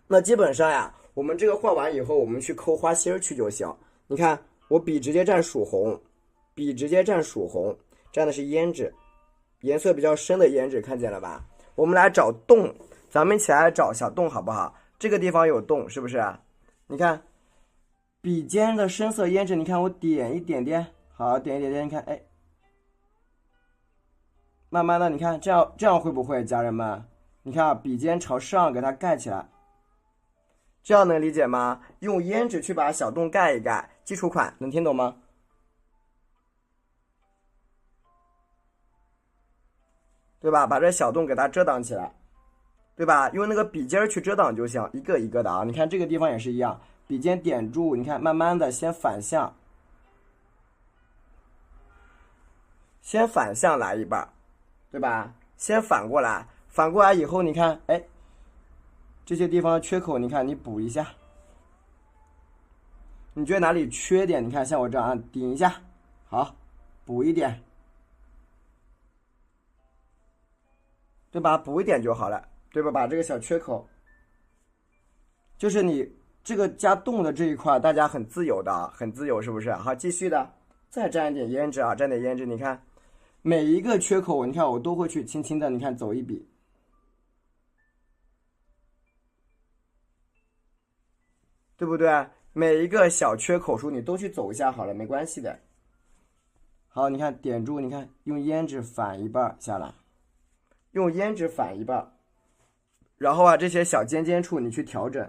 S1: 那基本上呀，我们这个画完以后，我们去抠花心去就行。你看我笔直接蘸曙红，笔直接蘸曙红，蘸的是胭脂，颜色比较深的胭脂，看见了吧？我们来找洞，咱们一起来找小洞好不好？这个地方有洞，是不是？你看笔尖的深色胭脂，你看我点一点点，好，点一点点，你看，哎，慢慢的，你看这样会不会，家人们？你看啊，笔尖朝上给它盖起来，这样能理解吗？用胭脂去把小洞盖一盖，基础款能听懂吗？对吧？把这小洞给它遮挡起来，对吧？用那个笔尖去遮挡就行，一个一个的啊。你看这个地方也是一样，笔尖点住，你看慢慢的先反向，先反向来一半，对吧？先反过来，反过来以后，你看，哎，这些地方缺口，你看你补一下。你觉得哪里缺点？你看像我这样啊，顶一下，好，补一点，对吧？补一点就好了，对吧？把这个小缺口，就是你这个加洞的这一块，大家很自由的啊，很自由，是不是？好，继续的，再沾一点胭脂啊，沾点胭脂，你看每一个缺口，你看我都会去轻轻的，你看走一笔，对不对？每一个小缺口处你都去走一下好了，没关系的。好，你看点住，你看用胭脂反一半下来，用胭脂反一半，然后啊这些小尖尖处你去调整，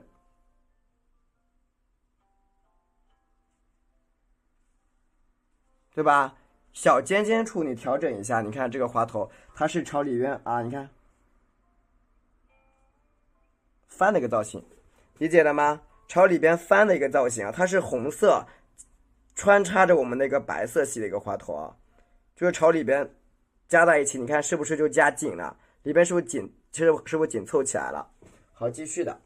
S1: 对吧？小尖尖处你调整一下，你看这个花头它是朝里边啊，你看翻的一个造型，理解了吗？朝里边翻的一个造型啊，它是红色穿插着我们那个白色系的一个花头啊，就是朝里边加在一起，你看是不是就加紧了？里边是不是紧？是不是紧凑起来了？好，继续的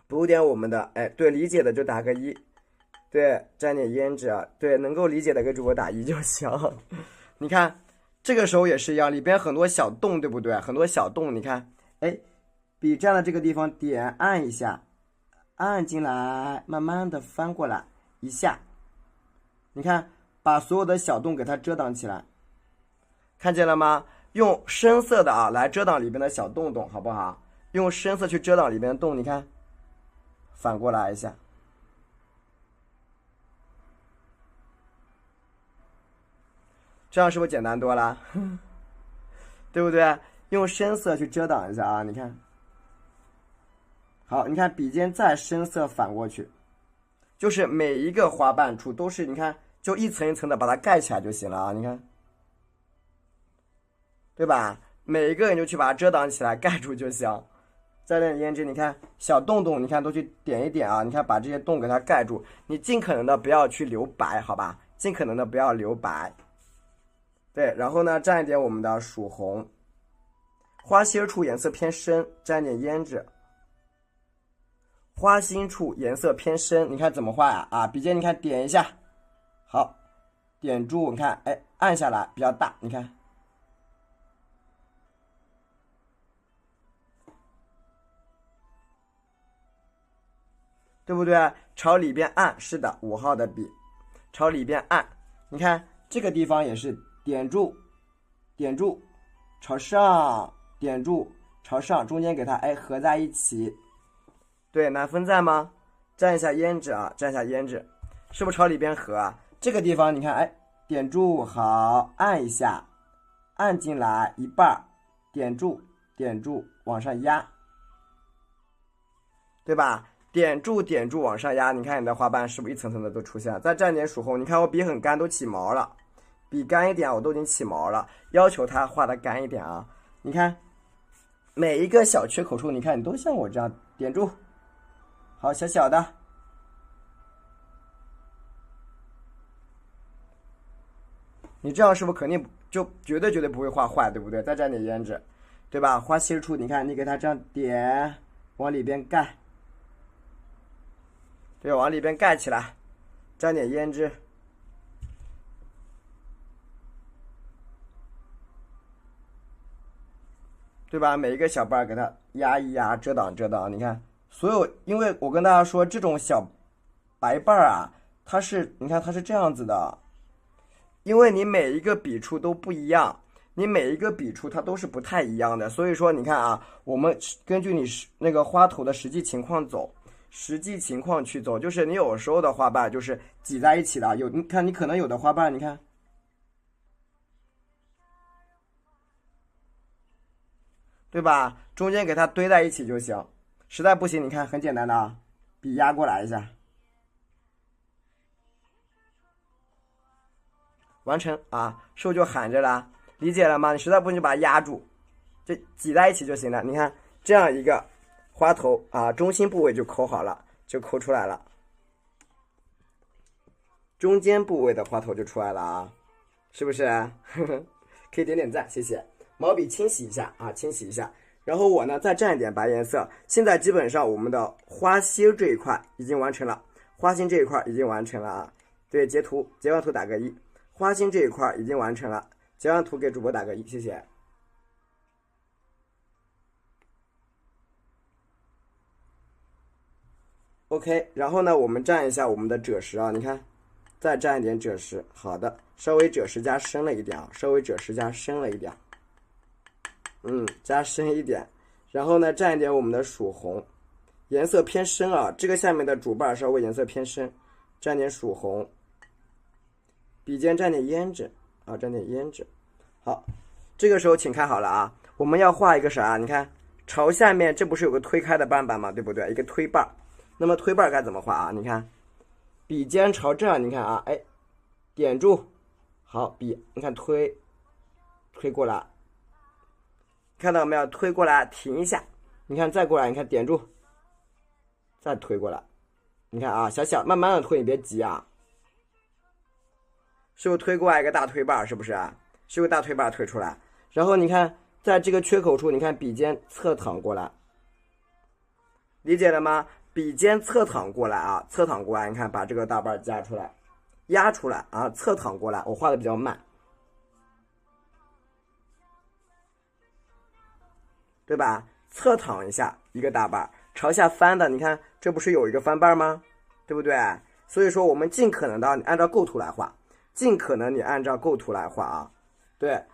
S1: 补点我们的，哎，对，理解的就打个一，对，沾点胭脂啊，对，能够理解的给主播打一就行。你看这个时候也是一样，里边很多小洞，对不对？很多小洞，你看，哎，笔站的这个地方点按一下，按进来，慢慢的翻过来一下，你看把所有的小洞给它遮挡起来，看见了吗？用深色的啊来遮挡里边的小洞洞，好不好？用深色去遮挡里边的洞，你看，反过来一下，这样是不是简单多了？对不对？用深色去遮挡一下啊，你看，好，你看笔尖再深色反过去，就是每一个花瓣处都是，你看，就一层一层的把它盖起来就行了啊，你看，对吧？每一个人就去把它遮挡起来，盖住就行。再点胭脂，你看小洞洞，你看都去点一点啊，你看把这些洞给它盖住，你尽可能的不要去留白，好吧？尽可能的不要留白。对，然后呢，蘸一点我们的曙红，花心处颜色偏深，蘸点胭脂。花心处颜色偏深，你看怎么画呀？啊，笔尖你看点一下，好，点住，你看，哎，按下来比较大，你看。对不对？朝里边按，是的，5号的笔，朝里边按。你看这个地方也是点住，点住，朝上，点住，朝上，中间给它合在一起。对，难分在吗？蘸一下胭脂啊，蘸一下胭脂，是不是朝里边合啊？这个地方你看，点住，好，按一下，按进来一半，点住，点住，往上压，对吧？点住，点住，往上压，你看你的花瓣是不是一层层的都出现了？再蘸点曙红，你看我笔很干，都起毛了，笔干一点，我都已经起毛了，要求它画的干一点啊。你看每一个小缺口处，你看你都像我这样点住，好，小小的。你这样是不是肯定就绝对不会画坏，对不对？再蘸点胭脂，对吧？花心处，你看你给它这样点，往里边盖，对，往里边盖起来，蘸点胭脂，对吧？每一个小瓣给它压一压，遮挡遮挡。你看，所有，因为我跟大家说，这种小白瓣啊，它是，你看它是这样子的。因为你每一个笔触都不一样，你每一个笔触它都是不太一样的，所以说你看啊，我们根据你那个花头的实际情况走，实际情况去走，就是你有时候的花瓣就是挤在一起的，你看你可能有的花瓣，你看，对吧？中间给它堆在一起就行，实在不行，你看很简单的啊，笔压过来一下。完成啊，是不是就含着了？理解了吗？你实在不行就把它压住，就挤在一起就行了。你看这样一个花头啊，中心部位就抠好了，就抠出来了。中间部位的花头就出来了啊，是不是？可以点点赞，谢谢。毛笔清洗一下啊，清洗一下。然后我呢再蘸一点白颜色。现在基本上我们的花心这一块已经完成了，花心这一块已经完成了啊。对，截图，截完图打个1。花心这一块已经完成了，截完图给主播打个1，谢谢。OK， 然后呢，我们蘸一下我们的赭石啊，你看，再蘸一点赭石，好的，稍微赭石加深了一点啊，稍微赭石加深了一点，加深一点。然后呢，蘸一点我们的曙红，颜色偏深啊，这个下面的主瓣稍微颜色偏深，蘸点曙红。笔尖蘸点胭脂啊，蘸点胭脂。好，这个时候请看好了啊，我们要画一个啥？你看朝下面，这不是有个推开的瓣瓣吗？对不对？一个推瓣。那么推瓣该怎么画啊？你看，笔尖朝这样，你看啊，点住，好，笔你看推过来，看到没有？推过来，停一下，你看再过来，你看点住，再推过来，你看啊，小小慢慢的推，你别急啊。是不是推过来一个大推瓣？是不是啊？是不是大推瓣推出来？然后你看，在这个缺口处，你看笔尖侧淌过来，理解了吗？笔尖侧淌过来啊，侧淌过来，你看把这个大瓣夹出来，压出来啊，侧淌过来。我画的比较慢，对吧？侧淌一下一个大瓣，朝下翻的，你看这不是有一个翻瓣吗？对不对？所以说我们尽可能的按照构图来画。尽可能你按照构图来画啊，对，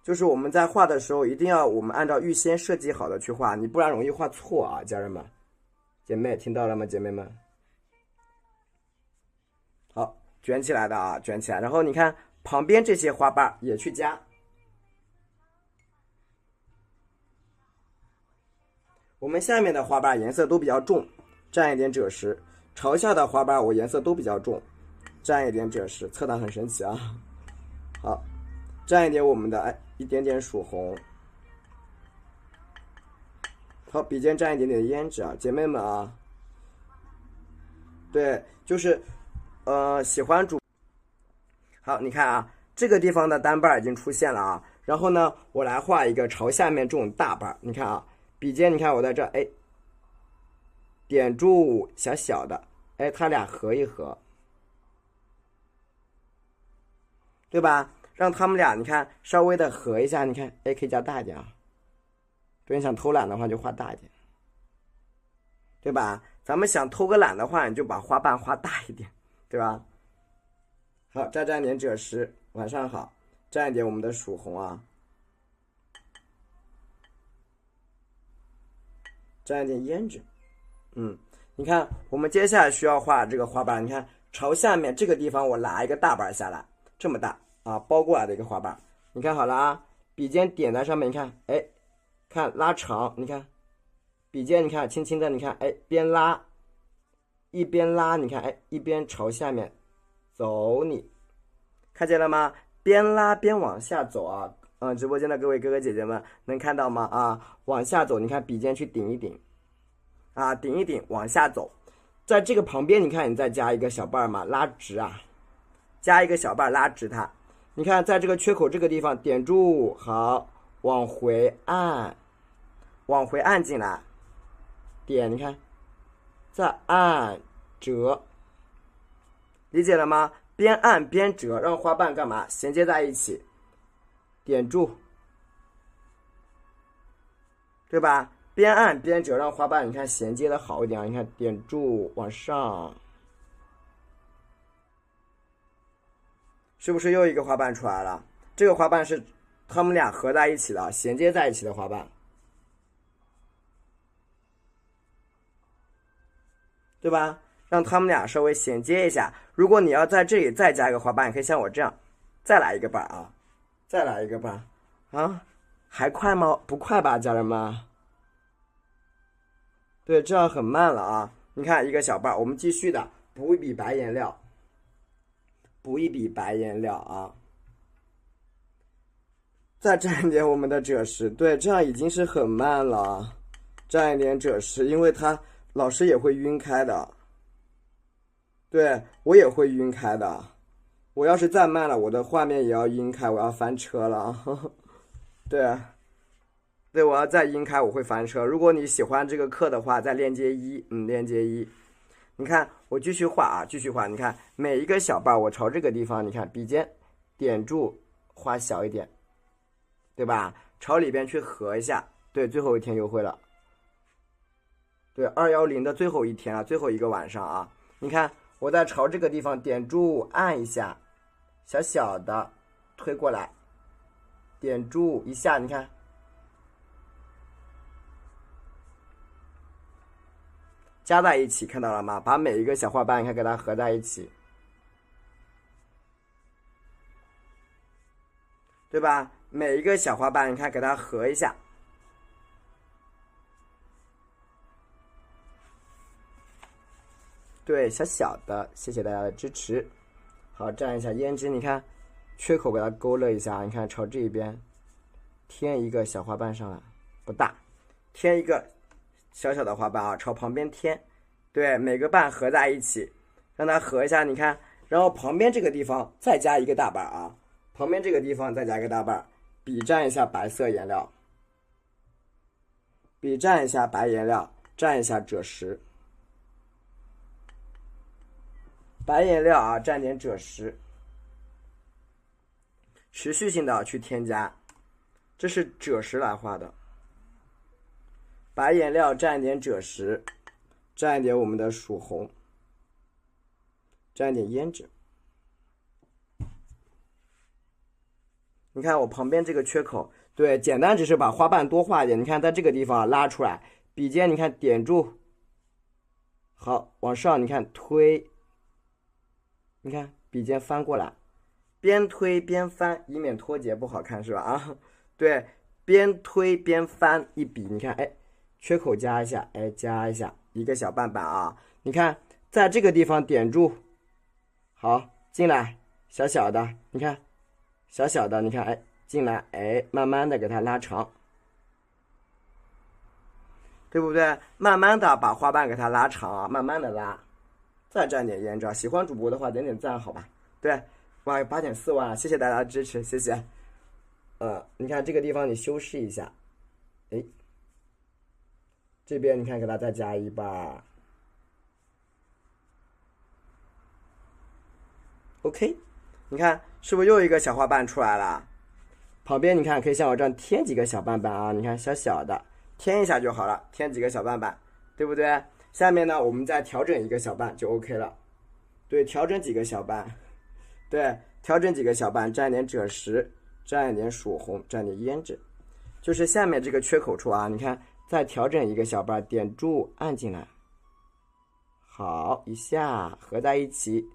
S1: 就是我们在画的时候一定要我们按照预先设计好的去画，你不然容易画错啊，家人们，姐妹听到了吗？姐妹们，好，卷起来的啊，卷起来，然后你看旁边这些花瓣也去加，我们下面的花瓣颜色都比较重，蘸一点赭石，朝下的花瓣我颜色都比较重。蘸一点赭石，侧淌很神奇啊。好，蘸一点我们的一点点曙红。好，笔尖蘸一点点胭脂啊，姐妹们啊。对，就是喜欢主。好，你看啊，这个地方的单瓣已经出现了啊。然后呢，我来画一个朝下面这种大瓣，你看啊，笔尖你看我在这点住小小的，它俩合一合。对吧？让他们俩你看稍微的合一下，你看可以加大一点啊。如果你想偷懒的话，就画大一点，对吧？咱们想偷个懒的话，你就把花瓣画大一点，对吧？好，再蘸一点赭石，晚上好，蘸一点我们的曙红啊，蘸一点胭脂。你看我们接下来需要画这个花瓣，你看朝下面这个地方我拿一个大瓣下来，这么大啊，包过来的一个花瓣。你看好了啊，笔尖点在上面，你看，哎，看拉长，你看笔尖，你看轻轻的，你看，哎，边拉一边拉，你看，哎，一边朝下面走你，看见了吗？边拉边往下走啊，直播间的各位哥哥姐姐们能看到吗？啊，往下走，你看笔尖去顶一顶，啊，顶一顶，往下走，在这个旁边，你看你再加一个小瓣嘛，拉直啊，加一个小瓣拉直它。你看，在这个缺口这个地方点住，好，往回按，往回按进来，点，你看，再按折，理解了吗？边按边折，让花瓣干嘛？衔接在一起，点住，对吧？边按边折，让花瓣你看衔接的好一点啊！你看点住往上，是不是又一个花瓣出来了？这个花瓣是它们俩合在一起的，衔接在一起的花瓣，对吧？让它们俩稍微衔接一下。如果你要在这里再加一个花瓣，你可以像我这样，再来一个瓣啊，再来一个瓣啊，还快吗？不快吧，家人们？对，这样很慢了啊！你看一个小瓣，我们继续的补一笔白颜料，补一笔白颜料啊！再蘸一点我们的赭石，对，这样已经是很慢了。蘸一点赭石，因为它老师也会晕开的，对我也会晕开的。我要是再慢了，我的画面也要晕开，我要翻车了。对。对，我要再晕开，我会翻车。如果你喜欢这个课的话，在链接一，链接一，你看我继续画啊，继续画。你看每一个小瓣，我朝这个地方，你看笔尖点住，画小一点，对吧？朝里边去合一下。对，最后一天优惠了。对，210的最后一天啊，最后一个晚上啊。你看我在朝这个地方点住，按一下，小小的推过来，点住一下，你看。加在一起，看到了吗？把每一个小花瓣，你看给它合在一起，对吧？每一个小花瓣，你看给它合一下，对，小小的，谢谢大家的支持。好，蘸一下胭脂，你看缺口给它勾勒一下，你看朝这一边添一个小花瓣上来，不大，添一个小小的花瓣啊，朝旁边添，对，每个瓣合在一起，让它合一下，你看，然后旁边这个地方再加一个大瓣啊，旁边这个地方再加一个大瓣，笔蘸一下白色颜料，笔蘸一下白颜料，蘸一下赭石，白颜料啊，蘸点赭石，持续性的去添加，这是赭石来画的。白颜料蘸一点赭石，蘸一点我们的曙红，蘸一点胭脂。你看我旁边这个缺口，对，简单只是把花瓣多画一点。你看在这个地方拉出来，笔尖你看点住，好，往上你看推，你看笔尖翻过来，边推边翻，以免脱节不好看是吧？啊，对，边推边翻一笔，你看，哎。缺口加一下，哎，加一下一个小瓣瓣啊！你看，在这个地方点住，好，进来，小小的，你看，小小的，你看，哎，进来，哎，慢慢的给它拉长，对不对？慢慢的把花瓣给它拉长啊，慢慢的拉，再蘸点胭脂。喜欢主播的话，点点赞，好吧？对，哇，8.4万，谢谢大家的支持，谢谢。你看这个地方你修饰一下，哎。这边你看，给它再加一瓣 ，OK， 你看是不是又一个小花瓣出来了？旁边你看可以像我这样添几个小瓣瓣啊，你看小小的，添一下就好了，添几个小瓣瓣，对不对？下面呢，我们再调整一个小瓣就 OK 了。对，调整几个小瓣，对，调整几个小瓣，蘸一点赭石，蘸一点曙红，蘸点胭脂，就是下面这个缺口处啊，你看再调整一个小瓣，点住按进来，好，一下合在一起，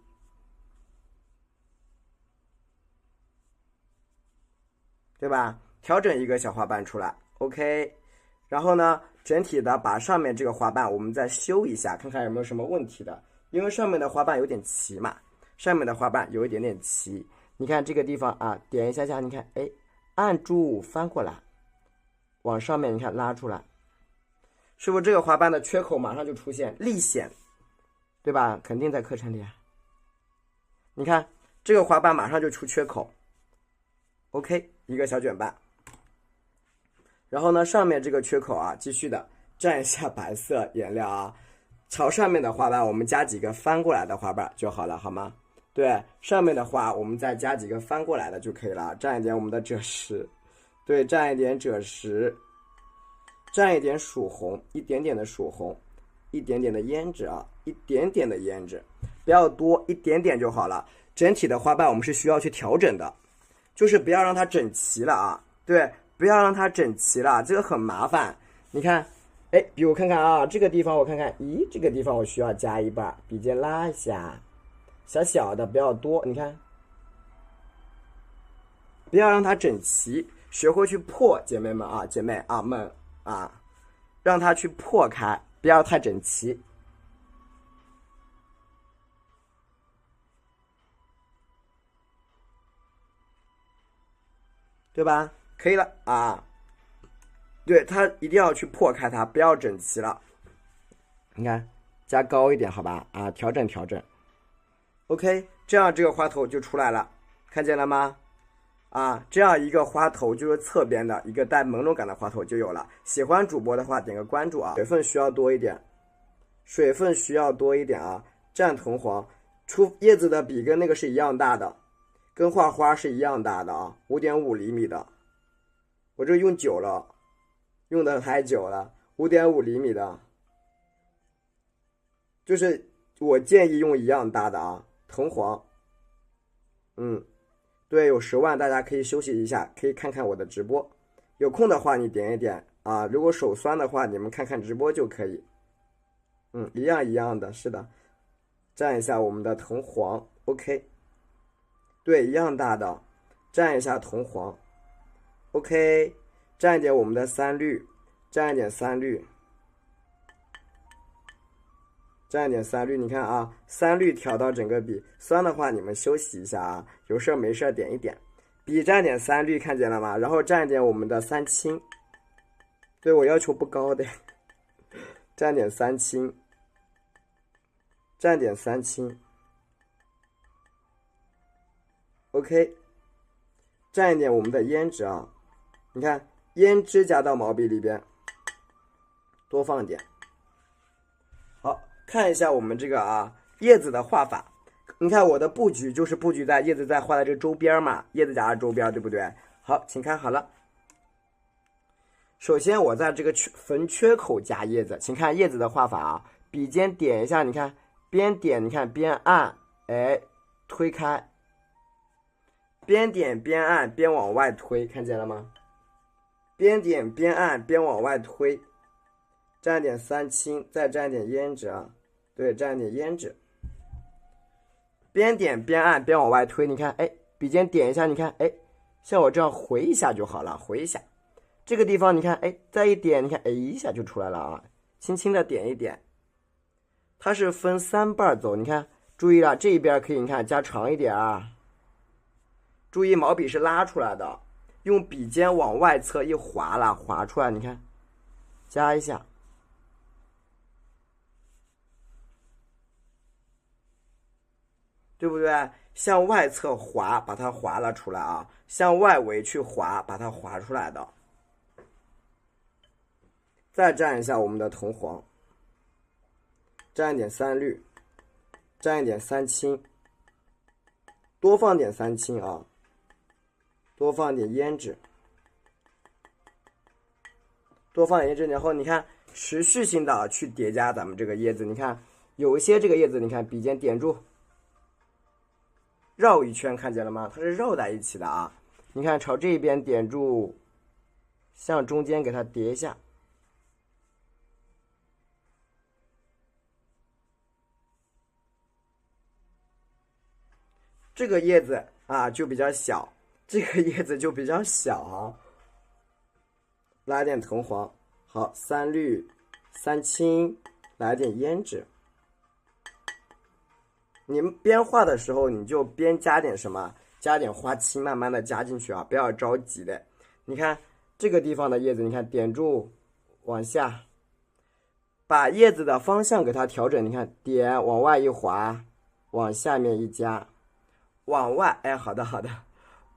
S1: 对吧？调整一个小花瓣出来 ，OK。然后呢，整体的把上面这个花瓣我们再修一下，看看有没有什么问题的。因为上面的花瓣有点齐嘛，上面的花瓣有一点点齐。你看这个地方啊，点一下下，你看，哎，按住翻过来，往上面你看拉出来，是不是这个花瓣的缺口马上就出现立显，对吧？肯定在课程里啊。你看这个花瓣马上就出缺口 ，OK， 一个小卷瓣。然后呢，上面这个缺口啊，继续的蘸一下白色颜料啊，朝上面的花瓣我们加几个翻过来的花瓣就好了，好吗？对，上面的花我们再加几个翻过来的就可以了，蘸一点我们的赭石，对，蘸一点赭石，蘸一点曙红，一点点的曙红，一点点的胭脂啊，一点点的胭脂，不要多，一点点就好了。整体的花瓣我们是需要去调整的，就是不要让它整齐了啊，对。不要让它整齐了，这个很麻烦。你看，哎，比如看看啊，这个地方我看看，咦，这个地方我需要加一半，笔尖拉一下，小小的不要多。你看，不要让它整齐，学会去破，姐妹们啊，姐妹啊们啊，让它去破开，不要太整齐。对吧？可以了啊，对，它一定要去破开它，不要整齐了。你看，加高一点，好吧？啊，调整调整。OK， 这样这个花头就出来了，看见了吗？啊，这样一个花头就是侧边的一个带朦胧感的花头就有了。喜欢主播的话，点个关注啊。水分需要多一点，水分需要多一点啊。蘸藤黄，出叶子的笔跟那个是一样大的，跟画花是一样大的啊，5.5厘米的。我这用久了，用的太久了，5.5厘米的，就是我建议用一样大的啊，藤黄，对，有10万，大家可以休息一下，可以看看我的直播，有空的话你点一点啊，如果手酸的话，你们看看直播就可以，一样一样的，是的，蘸一下我们的藤黄 ，OK， 对，一样大的，蘸一下藤黄。OK， 蘸一点我们的3绿，蘸一点3绿，蘸一点3绿。你看啊，3绿调到整个笔，酸的话你们休息一下啊，有事没事点一点。笔蘸点3绿，看见了吗？然后蘸一点我们的3青，对我要求不高的，蘸点3青，蘸点3青。OK， 蘸一点我们的胭脂啊。你看，胭脂加到毛笔里边，多放点。好，看一下我们这个啊叶子的画法。你看我的布局就是布局在叶子在画的这个周边嘛，叶子夹的周边，对不对？好，请看好了。首先我在这个缝缺口夹叶子，请看叶子的画法啊，笔尖点一下，你看边点，你看边按，哎，推开，边点边按边往外推，看见了吗？边点边按边往外推，蘸点3青，再蘸点胭脂啊，对，蘸点胭脂。边点边按边往外推，你看，哎，笔尖点一下，你看，哎，像我这样回一下就好了，回一下。这个地方你看，哎，再一点，你看，哎，一下就出来了啊，轻轻的点一点。它是分3瓣走，你看，注意了，这一边可以，你看加长一点啊。注意毛笔是拉出来的。用笔尖往外侧一划了，划出来，你看，加一下，对不对？向外侧划，把它划了出来啊，向外围去划，把它划出来的。再蘸一下我们的藤黄，蘸一点3绿，蘸一点3青，多放点3青啊。多放点胭脂，多放点胭脂，然后你看持续性的去叠加咱们这个叶子。你看有一些这个叶子，你看笔尖点住，绕一圈，看见了吗？它是绕在一起的啊。你看，朝这边点住，向中间给它叠一下。这个叶子啊就比较小，这个叶子就比较小啊。来点藤黄，好，3绿3青，来点胭脂。你们边画的时候，你就边加点什么？加点花青，慢慢的加进去啊，不要着急的。你看这个地方的叶子，你看点住，往下，把叶子的方向给它调整。你看点往外一滑，往下面一加，往外，哎，好的好的，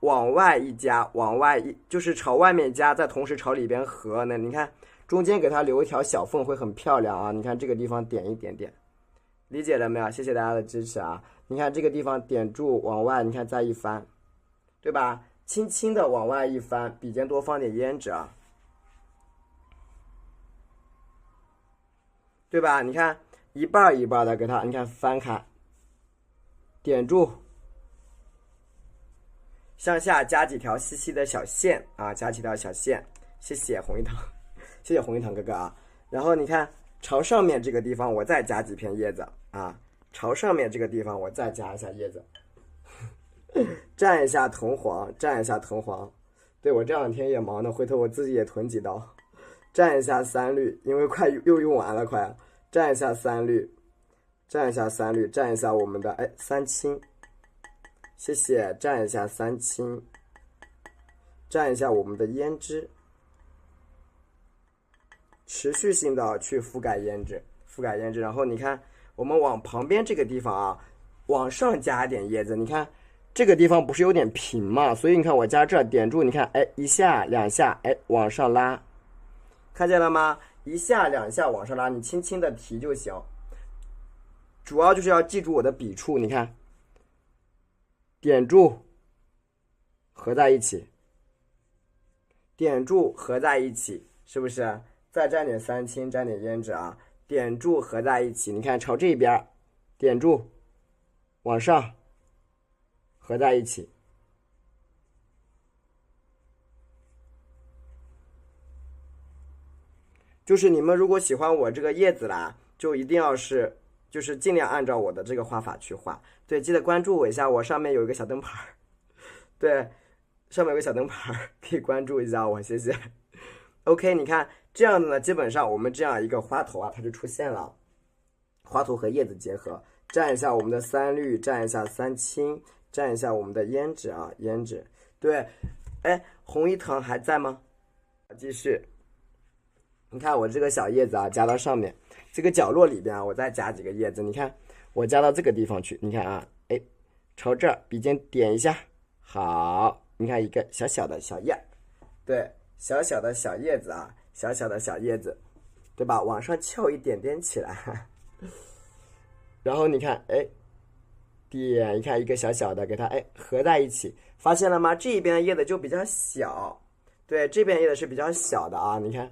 S1: 往外一加，往外一就是朝外面加，再同时朝里边合呢。你看中间给它留一条小缝会很漂亮啊。你看这个地方点一点点。理解了没有？谢谢大家的支持啊！你看这个地方点住往外，你看再一翻，对吧？轻轻的往外一翻，笔尖多放点胭脂啊，对吧？你看一半一半的给它，你看翻开，点住，向下加几条细细的小线啊，加几条小线。谢谢红一堂，谢谢红一堂哥哥啊！然后你看朝上面这个地方，我再加几片叶子。啊，朝上面这个地方我再加一下叶子，蘸一下藤黄，蘸一下藤黄。对，我这2天也忙呢，回头我自己也囤几刀，蘸一下3绿，因为快又用完了，快蘸一下3绿，蘸一下3绿，蘸一下我们的3青，谢谢，蘸一下3青，蘸一下我们的胭脂，持续性的去覆盖胭脂，覆盖胭脂，然后你看。我们往旁边这个地方啊，往上加一点叶子。你看这个地方不是有点平嘛，所以你看我加这点住，你看，哎，1下2下，哎，往上拉，看见了吗？1下2下往上拉，你轻轻的提就行。主要就是要记住我的笔触，你看，点住，合在一起，点住合在一起，是不是？再蘸点3青，蘸点胭脂啊。点住合在一起，你看朝这边点住往上合在一起，就是你们如果喜欢我这个叶子啦，就一定要就是尽量按照我的这个画法去画。对，记得关注我一下，我上面有一个小灯牌，对，上面有个小灯牌，可以关注一下我，谢谢。OK， 你看这样的呢，基本上我们这样一个花头啊，它就出现了。花头和叶子结合，蘸一下我们的3绿，蘸一下3青，蘸一下我们的胭脂啊，胭脂。对，哎，红一堂还在吗？继续。你看我这个小叶子啊，加到上面，这个角落里边啊，我再加几个叶子。你看我加到这个地方去，你看啊，哎，朝这儿笔尖点一下，好，你看一个小小的小叶，对。小小的小叶子啊，小小的小叶子，对吧？往上翘一点点起来，然后你看，哎，点一看一个小小的，给它合在一起，发现了吗？这一边的叶子就比较小，对，这边叶子是比较小的啊，你看，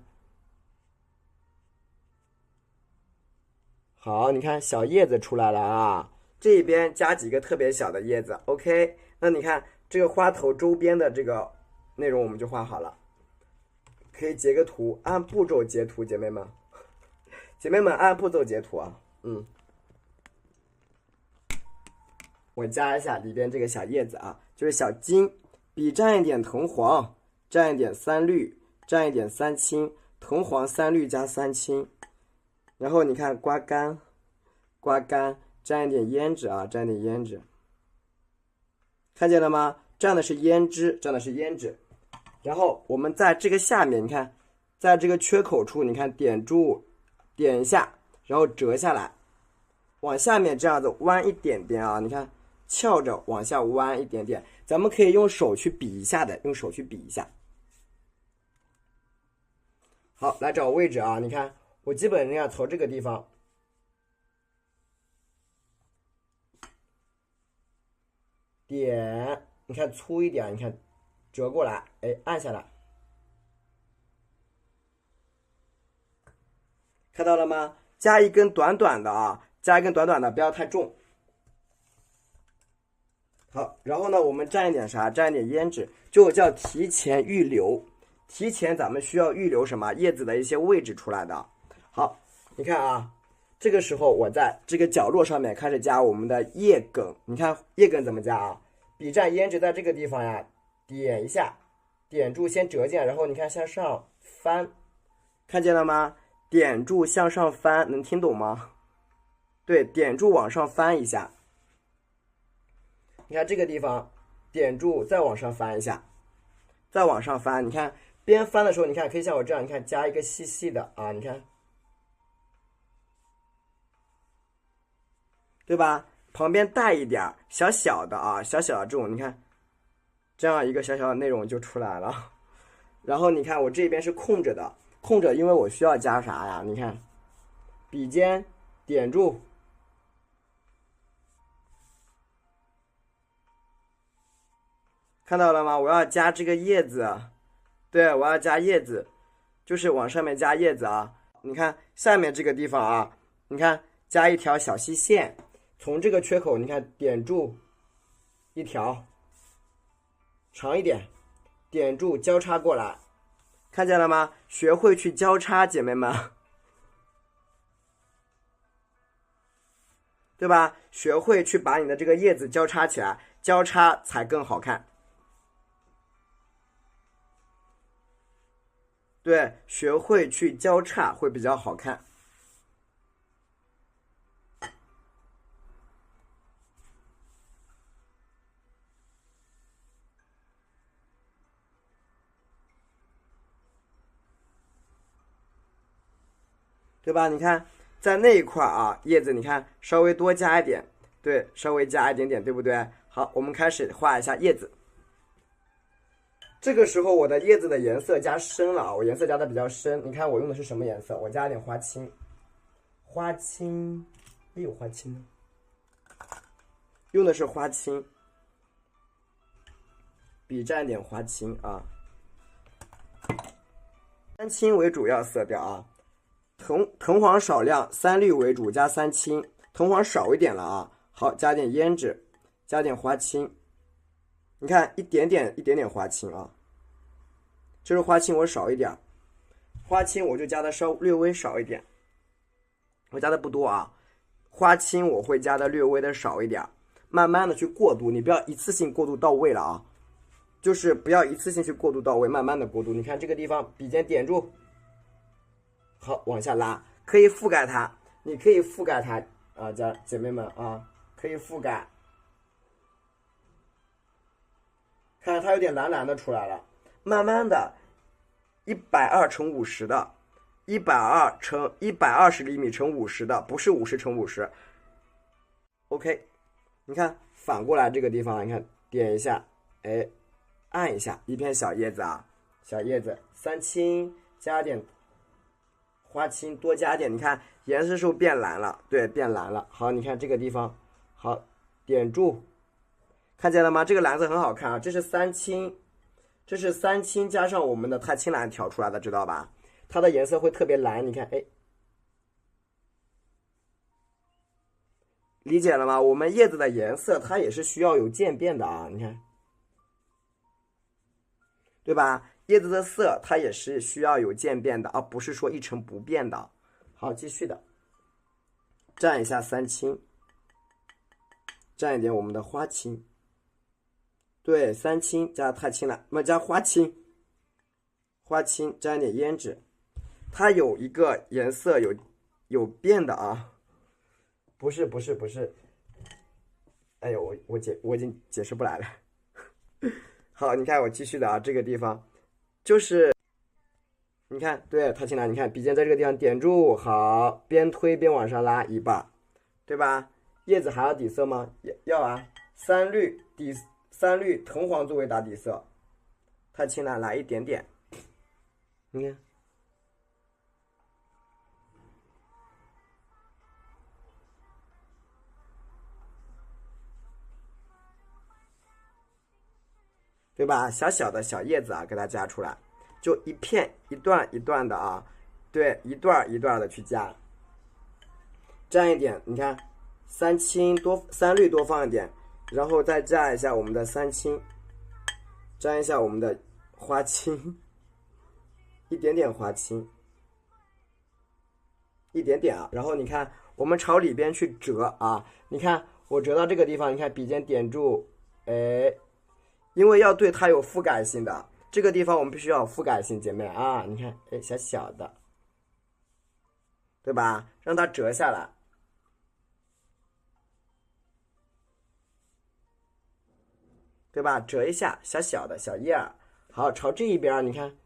S1: 好，你看小叶子出来了啊，这一边加几个特别小的叶子 ，OK， 那你看这个花头周边的这个内容我们就画好了。可以截个图，按步骤截图，姐妹们，姐妹们按步骤截图啊。我加一下里边这个小叶子啊，就是小金，笔蘸一点藤黄，蘸一点3绿，蘸一点3青，藤黄3绿加3青，然后你看刮干，刮干，蘸一点胭脂啊，蘸点胭脂，看见了吗？蘸的是胭脂，蘸的是胭脂。然后我们在这个下面，你看，在这个缺口处，你看点住，点一下，然后折下来，往下面这样子弯一点点啊，你看翘着往下弯一点点，咱们可以用手去比一下的，用手去比一下。好，来找位置啊，你看我基本上从这个地方点，你看粗一点，你看折过来，哎，按下来，看到了吗？加一根短短的啊，加一根短短的，不要太重。好，然后呢，我们蘸一点啥？蘸一点胭脂，就叫提前预留。提前咱们需要预留什么？叶子的一些位置出来的。好，你看啊，这个时候我在这个角落上面开始加我们的叶梗。你看叶梗怎么加啊？笔蘸胭脂在这个地方呀，点一下，点住先折进来，然后你看向上翻，看见了吗？点住向上翻，能听懂吗？对，点住往上翻一下。你看这个地方，点住再往上翻一下，再往上翻。你看边翻的时候，你看可以像我这样，你看加一个细细的啊，你看，对吧？旁边带一点小小的啊，小小的这种，你看，这样一个小小的内容就出来了。然后你看我这边是空着的，空着，因为我需要加啥呀？你看，笔尖点住。看到了吗？我要加这个叶子，对，我要加叶子，就是往上面加叶子啊。你看下面这个地方啊，你看加一条小细线，从这个缺口你看点住一条，长一点，点住交叉过来，看见了吗？学会去交叉，姐妹们，对吧？学会去把你的这个叶子交叉起来，交叉才更好看。对，学会去交叉会比较好看，对吧？你看在那一块啊，叶子你看稍微多加一点，对，稍微加一点点，对不对？好，我们开始画一下叶子。这个时候我的叶子的颜色加深了啊，我颜色加的比较深。你看我用的是什么颜色？我加一点花青，花青，没有花青呢，用的是花青，笔蘸点花青啊，三青为主要色调啊，藤黄少量，三绿为主，加三青，藤黄少一点了啊。好，加点胭脂，加点花青，你看一点点花青啊，这是花青我少一点，花青我就加的略微少一点，我加的不多啊，花青我会加的略微的少一点，慢慢的去过渡，你不要一次性过渡到位了啊，就是不要一次性去过渡到位，慢慢的过渡。你看这个地方笔尖点住，好，往下拉，可以覆盖它，你可以覆盖它啊，姐妹们啊，可以覆盖。看它有点蓝蓝的出来了，慢慢的，120×50的，120厘米乘50的，不是50×50。OK， 你看反过来这个地方，你看点一下，哎，按一下，一片小叶子啊，小叶子，三青加点花青，多加点，你看颜色是不是变蓝了？对，变蓝了。好，你看这个地方，好，点住。看见了吗？这个蓝色很好看啊，这是三青，这是三青加上我们的太青蓝调出来的，知道吧？它的颜色会特别蓝，你看，哎，理解了吗？我们叶子的颜色它也是需要有渐变的啊，你看，对吧？叶子的色它也是需要有渐变的，而不是说一成不变的。好，继续的，蘸一下三青，蘸一点我们的花青。对，三青加太青蓝，那么加花青，花青沾一点胭脂，它有一个颜色有变的啊，不是，哎呦，我已经解释不来了。好，你看我继续的啊，这个地方就是你看，对，太青蓝，你看笔尖在这个地方点住，好，边推边往上拉一半，对吧？叶子还要底色吗？要啊，三绿藤黄作为打底色，太青蓝来一点点，你看，对吧？小小的小叶子啊，给它加出来，就一片一段一段的啊，对，一段一段的去加，沾一点，你看三绿多放一点，然后再蘸一下我们的三青，沾一下我们的花青，一点点花青，一点点啊。然后你看，我们朝里边去折啊，你看我折到这个地方，你看笔尖点住，哎，因为要对它有覆盖性的，这个地方我们必须要有覆盖性，姐妹啊，你看，哎，小小的，对吧？让它折下来。对吧？折一下，小小的小叶儿。好，朝这一边，你看，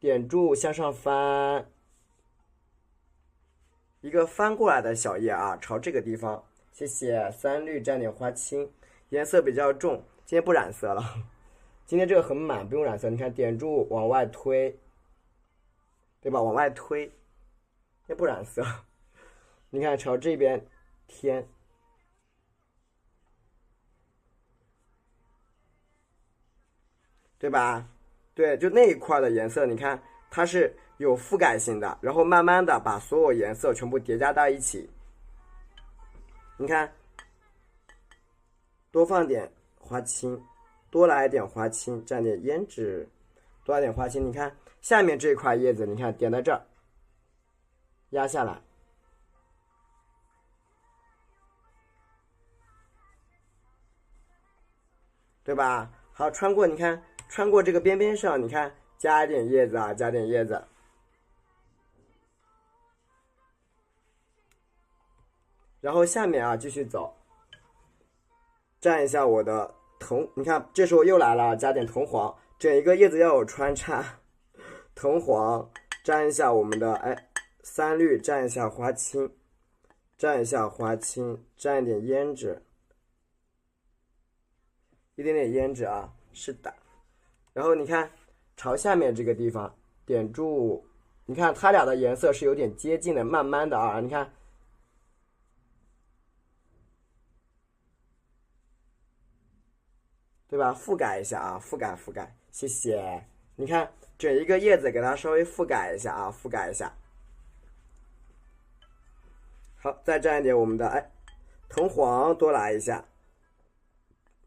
S1: 点住向上翻，一个翻过来的小叶啊，朝这个地方。谢谢，三绿蘸点花青，颜色比较重，今天不染色了。今天这个很满，不用染色。你看，点住往外推，对吧？往外推，今天不染色。你看，朝这边添。对吧？对，就那一块的颜色，你看它是有覆盖性的，然后慢慢的把所有颜色全部叠加到一起。你看，多放点花青，多来一点花青，蘸点胭脂，多来点花青。你看下面这块叶子，你看点在这儿，压下来，对吧？好，穿过，你看。穿过这个边边上，你看加一点叶子啊，加点叶子，然后下面啊继续走，蘸一下我的铜，你看这时候又来了，加点铜黄，整一个叶子要有穿插，铜黄蘸一下我们的三绿，蘸一下花青，蘸一下花青，蘸一点胭脂，一点点胭脂啊，是的。然后你看，朝下面这个地方点住，你看它俩的颜色是有点接近的，慢慢的啊，你看，对吧？覆盖一下啊，覆盖，谢谢。你看整一个叶子给它稍微覆盖一下啊，覆盖一下。好，再蘸一点我们的铜黄，多来一下。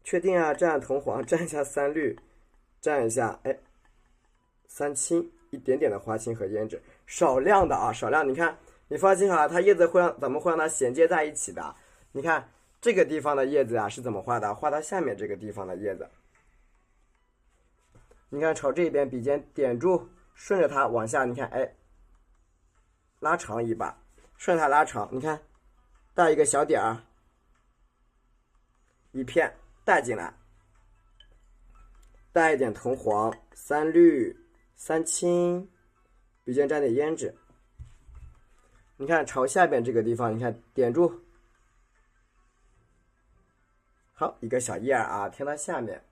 S1: 确定啊，蘸铜黄，蘸一下三绿。蘸一下，三青，一点点的花青和胭脂，少量的啊，少量。你看，你放心好了，它叶子咱们会让它衔接在一起的。你看这个地方的叶子啊是怎么画的？画到下面这个地方的叶子。你看朝这边笔尖点住，顺着它往下，你看，拉长一把，顺着它拉长，你看，带一个小点儿，一片带进来。带一点铜黄、三绿、三青，笔尖沾点胭脂。你看朝下边这个地方，你看点住，好一个小叶儿啊，添到下面，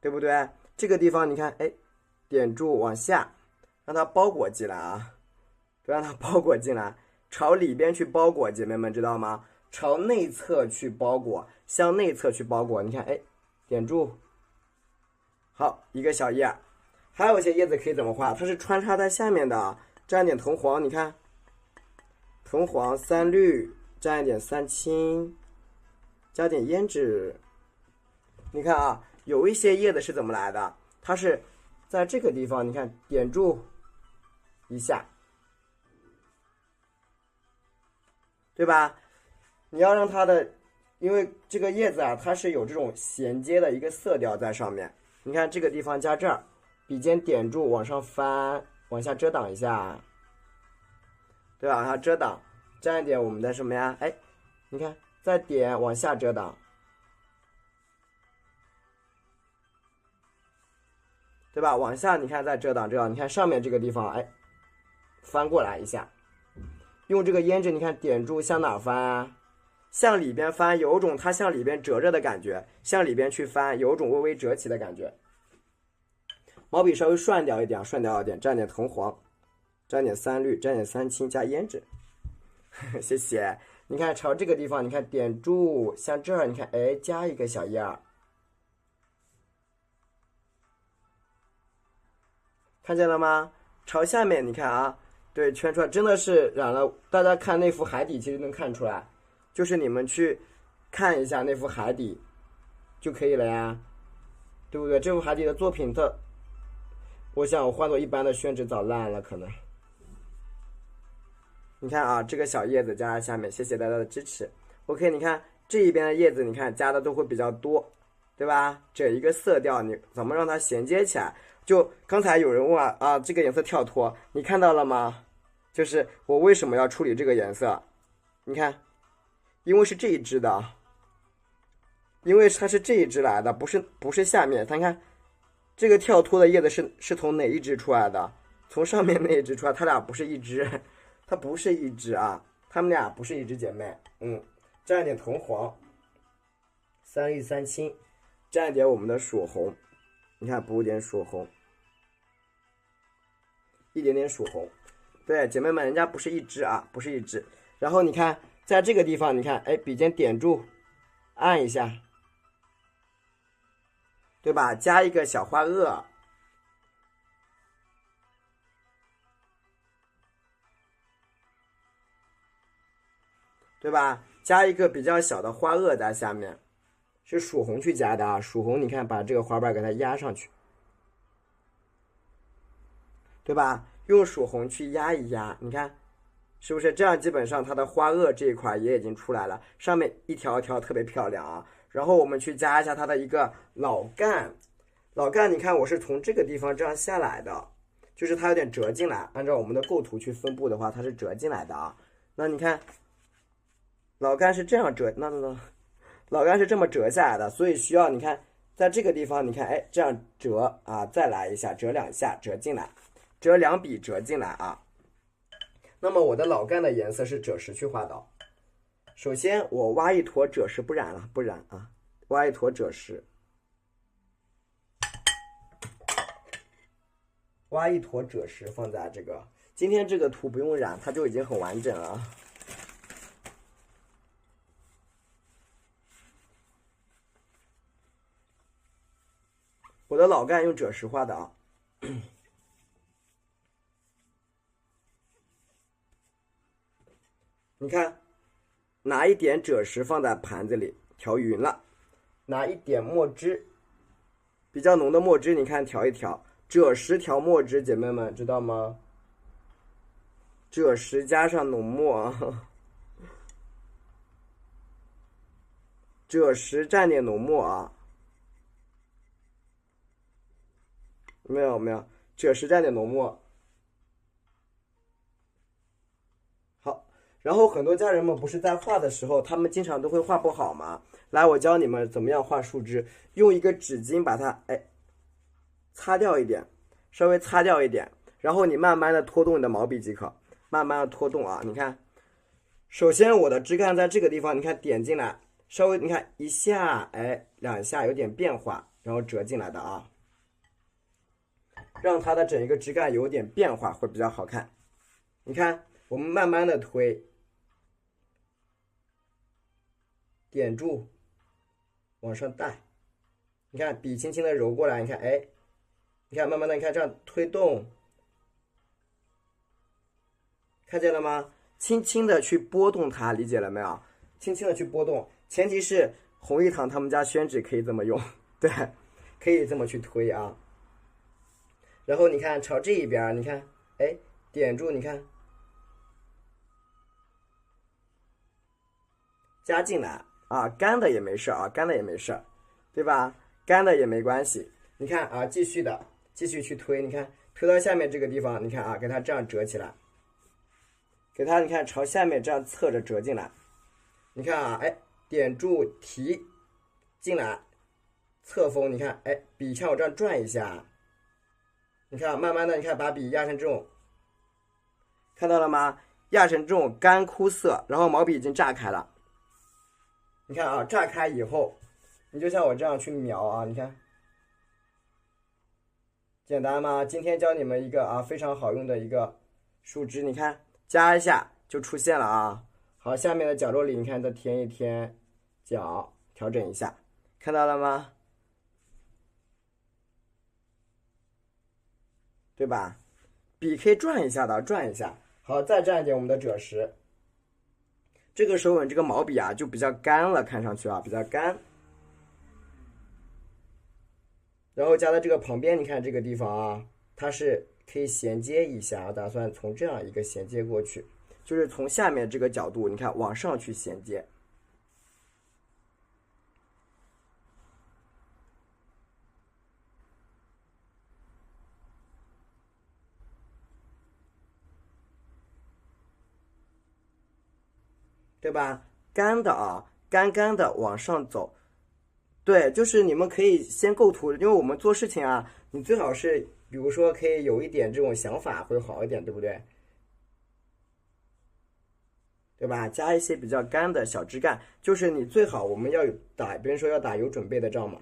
S1: 对不对？这个地方你看，点住往下，让它包裹进来啊，让它包裹进来，朝里边去包裹，姐妹们知道吗？朝内侧去包裹，向内侧去包裹。你看，点住。好，一个小叶，还有一些叶子可以怎么画？它是穿插在下面的，蘸点铜黄，你看，铜黄、三绿，蘸一点三青，加点胭脂。你看啊，有一些叶子是怎么来的？它是在这个地方，你看点住一下，对吧？你要让它的，因为这个叶子啊，它是有这种衔接的一个色调在上面。你看这个地方加这儿，笔尖点住往上翻，往下遮挡一下，对吧？它遮挡，蘸一点我们的什么呀？你看再点往下遮挡，对吧？往下你看再遮挡，你看上面这个地方，翻过来一下，用这个胭脂，你看点住向哪翻啊？向里边翻，有种它向里边折着的感觉，向里边去翻，有种微微折起的感觉。毛笔稍微涮掉一点，蘸点铜黄，蘸点三绿，蘸点三青，加胭脂。谢谢。你看朝这个地方，你看点住，像这儿，你看，加一个小叶儿，看见了吗？朝下面，你看啊，对，圈出来，真的是染了。大家看那幅海底，其实能看出来。就是你们去看一下那幅海底就可以了呀，对不对？这幅海底的作品它，我想我换做一般的宣纸早烂了可能。你看啊，这个小叶子加在下面，谢谢大家的支持。OK， 你看这一边的叶子，你看加的都会比较多，对吧？这一个色调你怎么让它衔接起来？就刚才有人问啊，这个颜色跳脱，你看到了吗？就是我为什么要处理这个颜色？你看，因为是这一支的，因为它是这一支来的，不是下面。看看这个跳脱的叶子是从哪一支出来的？从上面那一支出来，它俩不是一支，它不是一支啊，它们俩不是一支姐妹。蘸一点藤黄，三绿三青，蘸一点我们的曙红，你看补一点曙红，一点点曙红。对，姐妹们，人家不是一支啊，不是一支。然后你看，在这个地方，你看，哎，笔尖点住，按一下，对吧？加一个小花萼，对吧？加一个比较小的花萼在下面，是曙红去加的啊。曙红，你看把这个花瓣给它压上去，对吧？用曙红去压一压，你看是不是这样？基本上它的花萼这一块也已经出来了，上面一条一条特别漂亮啊。然后我们去加一下它的一个老干，老干，你看我是从这个地方这样下来的，就是它有点折进来。按照我们的构图去分布的话，它是折进来的啊。那你看，老干是这样折，老干是这么折下来的，所以需要你看，在这个地方，你看，哎，这样折啊，再来一下，折两下，折进来，折两笔折进来啊。那么我的老干的颜色是赭石去画的。首先我挖一坨赭石，不染了，不染啊，挖一坨赭石，挖一坨赭石放在这个。今天这个图不用染，它就已经很完整了。我的老干用赭石画的啊。你看，拿一点赭石放在盘子里调匀了，拿一点墨汁，比较浓的墨汁，你看调一调，赭石调墨汁，姐妹们知道吗？赭石加上浓墨，赭石蘸点浓墨啊，没有，赭石蘸点浓墨。然后很多家人们不是在画的时候，他们经常都会画不好吗？来，我教你们怎么样画树枝，用一个纸巾把它擦掉一点，稍微擦掉一点，然后你慢慢的拖动你的毛笔即可，慢慢的拖动啊。你看，首先我的枝干在这个地方，你看点进来，稍微你看一下，两下有点变化，然后折进来的啊，让它的整一个枝干有点变化会比较好看。你看，我们慢慢的推。点住，往上带，你看笔轻轻的揉过来，你看，你看慢慢的，你看这样推动，看见了吗？轻轻的去拨动它，理解了没有？轻轻的去拨动，前提是红玉堂他们家宣纸可以这么用，对，可以这么去推啊。然后你看朝这一边，你看，点住，你看，加进来。啊，干的也没事啊，干的也没事，对吧？干的也没关系。你看啊，继续去推，你看推到下面这个地方，你看啊，给它这样折起来，给它你看朝下面这样侧着折进来。你看啊，点住提进来，侧锋，你看，笔看我这样转一下，你看慢慢的，你看把笔压成这种，看到了吗？压成这种干枯色，然后毛笔已经炸开了。你看啊，炸开以后，你就像我这样去描啊，你看，简单吗？今天教你们一个啊非常好用的一个树枝，你看加一下就出现了啊。好，下面的角落里，你看再添一添角，调整一下，看到了吗？对吧？笔可以转一下的，转一下。好，再蘸一点我们的赭石。这个时候你这个毛笔啊就比较干了，看上去啊比较干。然后加到这个旁边，你看这个地方啊，它是可以衔接一下，打算从这样一个衔接过去，就是从下面这个角度，你看往上去衔接。对吧？干的啊，干干的往上走。对，就是你们可以先构图，因为我们做事情啊，你最好是，比如说可以有一点这种想法会好一点，对不对？对吧？加一些比较干的小枝干，就是你最好我们要有打，别人说要打有准备的仗嘛。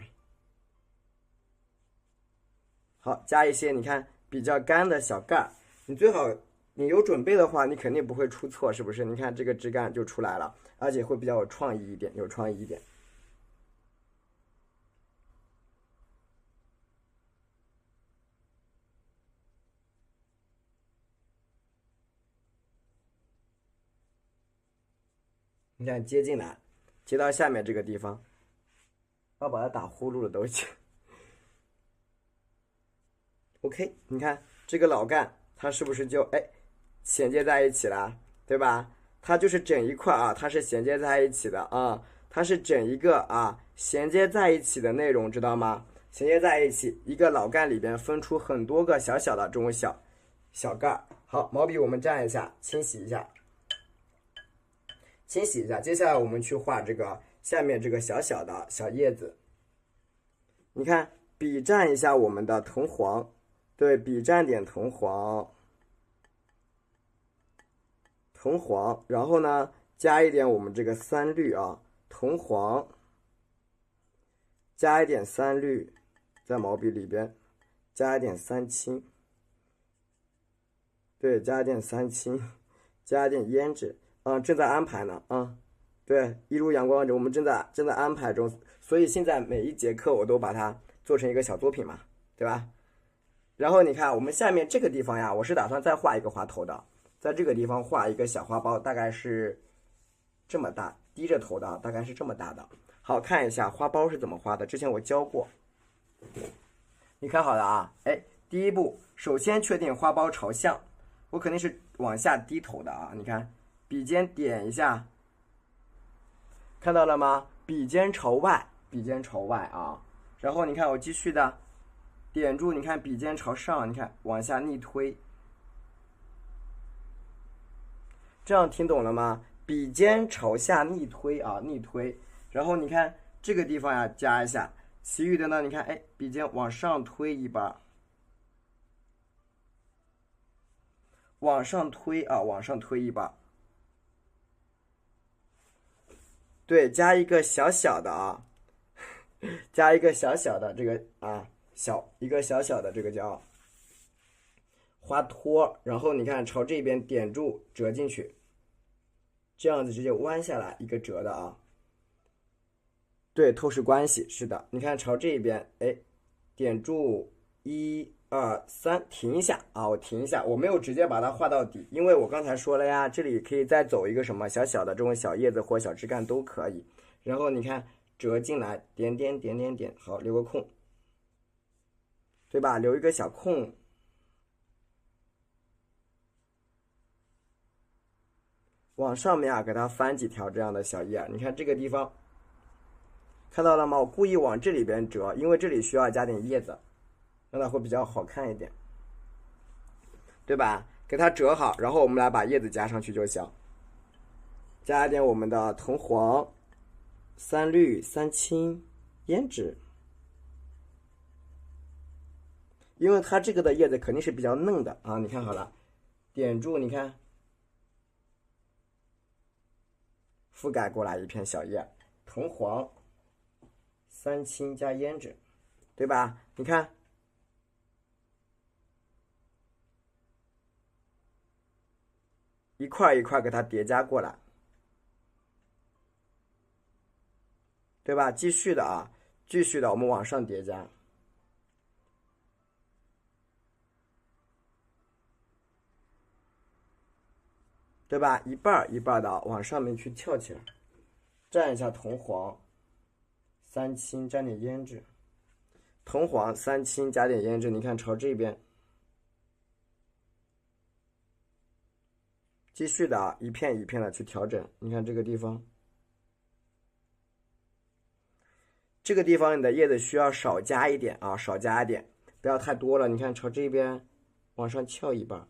S1: 好，加一些你看比较干的小干，你最好你有准备的话，你肯定不会出错，是不是？你看这个枝干就出来了，而且会比较有创意一点，有创意一点。你看接进来，接到下面这个地方，要把它打呼噜了都已经。OK， 你看这个老干，它是不是就衔接在一起了，对吧？它就是整一块啊，它是衔接在一起的啊，它是整一个啊衔接在一起的内容，知道吗？衔接在一起，一个老干里边分出很多个小小的这种小干。好，毛笔我们蘸一下，清洗一下，清洗一下。接下来我们去画这个下面这个小小的小叶子。你看，笔蘸一下我们的藤黄。对，笔蘸点藤黄，然后呢，加一点我们这个三绿啊，藤黄，加一点三绿，在毛笔里边，加一点三青，对，加一点三青，加一点胭脂，正在安排呢，对，一如阳光，我们正在安排中，所以现在每一节课我都把它做成一个小作品嘛，对吧？然后你看我们下面这个地方呀，我是打算再画一个花头的，在这个地方画一个小花苞，大概是这么大，低着头的，大概是这么大的。好，看一下花苞是怎么画的，之前我教过，你看好了啊？第一步，首先确定花苞朝向，我肯定是往下低头的啊。你看，笔尖点一下，看到了吗？笔尖朝外，笔尖朝外啊。然后你看我继续的。点住，你看笔尖朝上，你看往下逆推，这样听懂了吗？笔尖朝下逆推啊，逆推。然后你看这个地方呀，加一下，其余的呢，你看，笔尖往上推一把，往上推啊，往上推一把。对，加一个小小的啊，加一个小小的这个啊。一个小小的这个叫花托，然后你看朝这边点住折进去，这样子直接弯下来一个折的啊。对，透视关系是的，你看朝这边，点住1、2、3，停一下啊，我停一下，我没有直接把它画到底，因为我刚才说了呀，这里可以再走一个什么小小的这种小叶子或小枝干都可以。然后你看折进来，点点点点点，好，留个空。对吧？留一个小空，往上面啊，给它翻几条这样的小叶。你看这个地方，看到了吗？我故意往这里边折，因为这里需要加点叶子，让它会比较好看一点，对吧？给它折好，然后我们来把叶子加上去就行。加一点我们的藤黄、三绿、三青、胭脂。因为它这个的叶子肯定是比较嫩的啊，你看好了，点住，你看，覆盖过来一片小叶，藤黄、三青加胭脂，对吧？你看，一块一块给它叠加过来，对吧？继续的啊，继续的，我们往上叠加。对吧？一半儿一半儿的往上面去翘起来，蘸一下铜黄，三青，沾点胭脂。铜黄三青加点胭脂，你看朝这边，继续的一片一片的去调整。你看这个地方，这个地方你的叶子需要少加一点啊，少加一点，不要太多了。你看朝这边往上翘一半，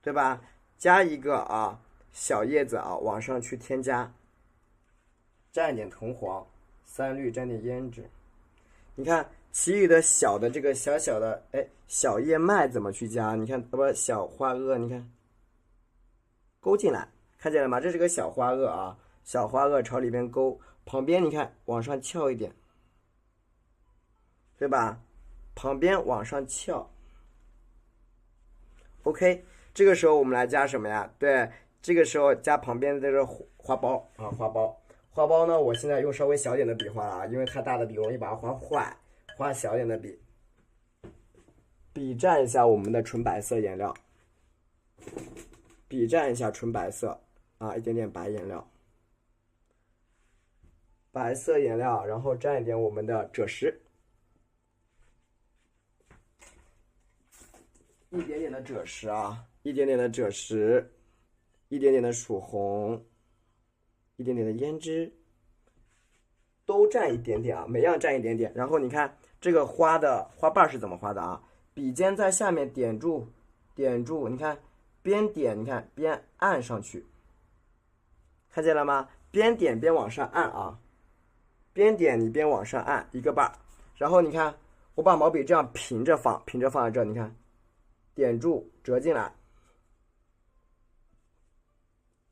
S1: 对吧？加一个啊小叶子啊，往上去添加。蘸一点铜黄，三绿，沾点胭脂。你看其余的小的这个小小的小叶脉怎么去加？你看不小花萼，你看勾进来，看见了吗？这是个小花萼啊，小花萼朝里边勾，旁边你看往上翘一点，对吧？旁边往上翘。OK， 这个时候我们来加什么呀？对，这个时候加旁边的这个花苞啊，花苞。花苞呢，我现在用稍微小点的笔画了啊，因为太大的笔容易把它画坏，画小点的笔。笔蘸一下我们的纯白色颜料，笔蘸一下纯白色啊，一点点白颜料，白色颜料，然后蘸一点我们的赭石，一点点的赭石啊，一点点的赭石，一点点的曙红。一点点的胭脂，都蘸一点点啊，每样蘸一点点。然后你看这个花的花瓣是怎么画的啊？笔尖在下面点住，点住，你看边点，你看边按上去，看见了吗？边点边往上按啊，边点你边往上按一个瓣，然后你看我把毛笔这样平着放，平着放在这，你看点住折进来，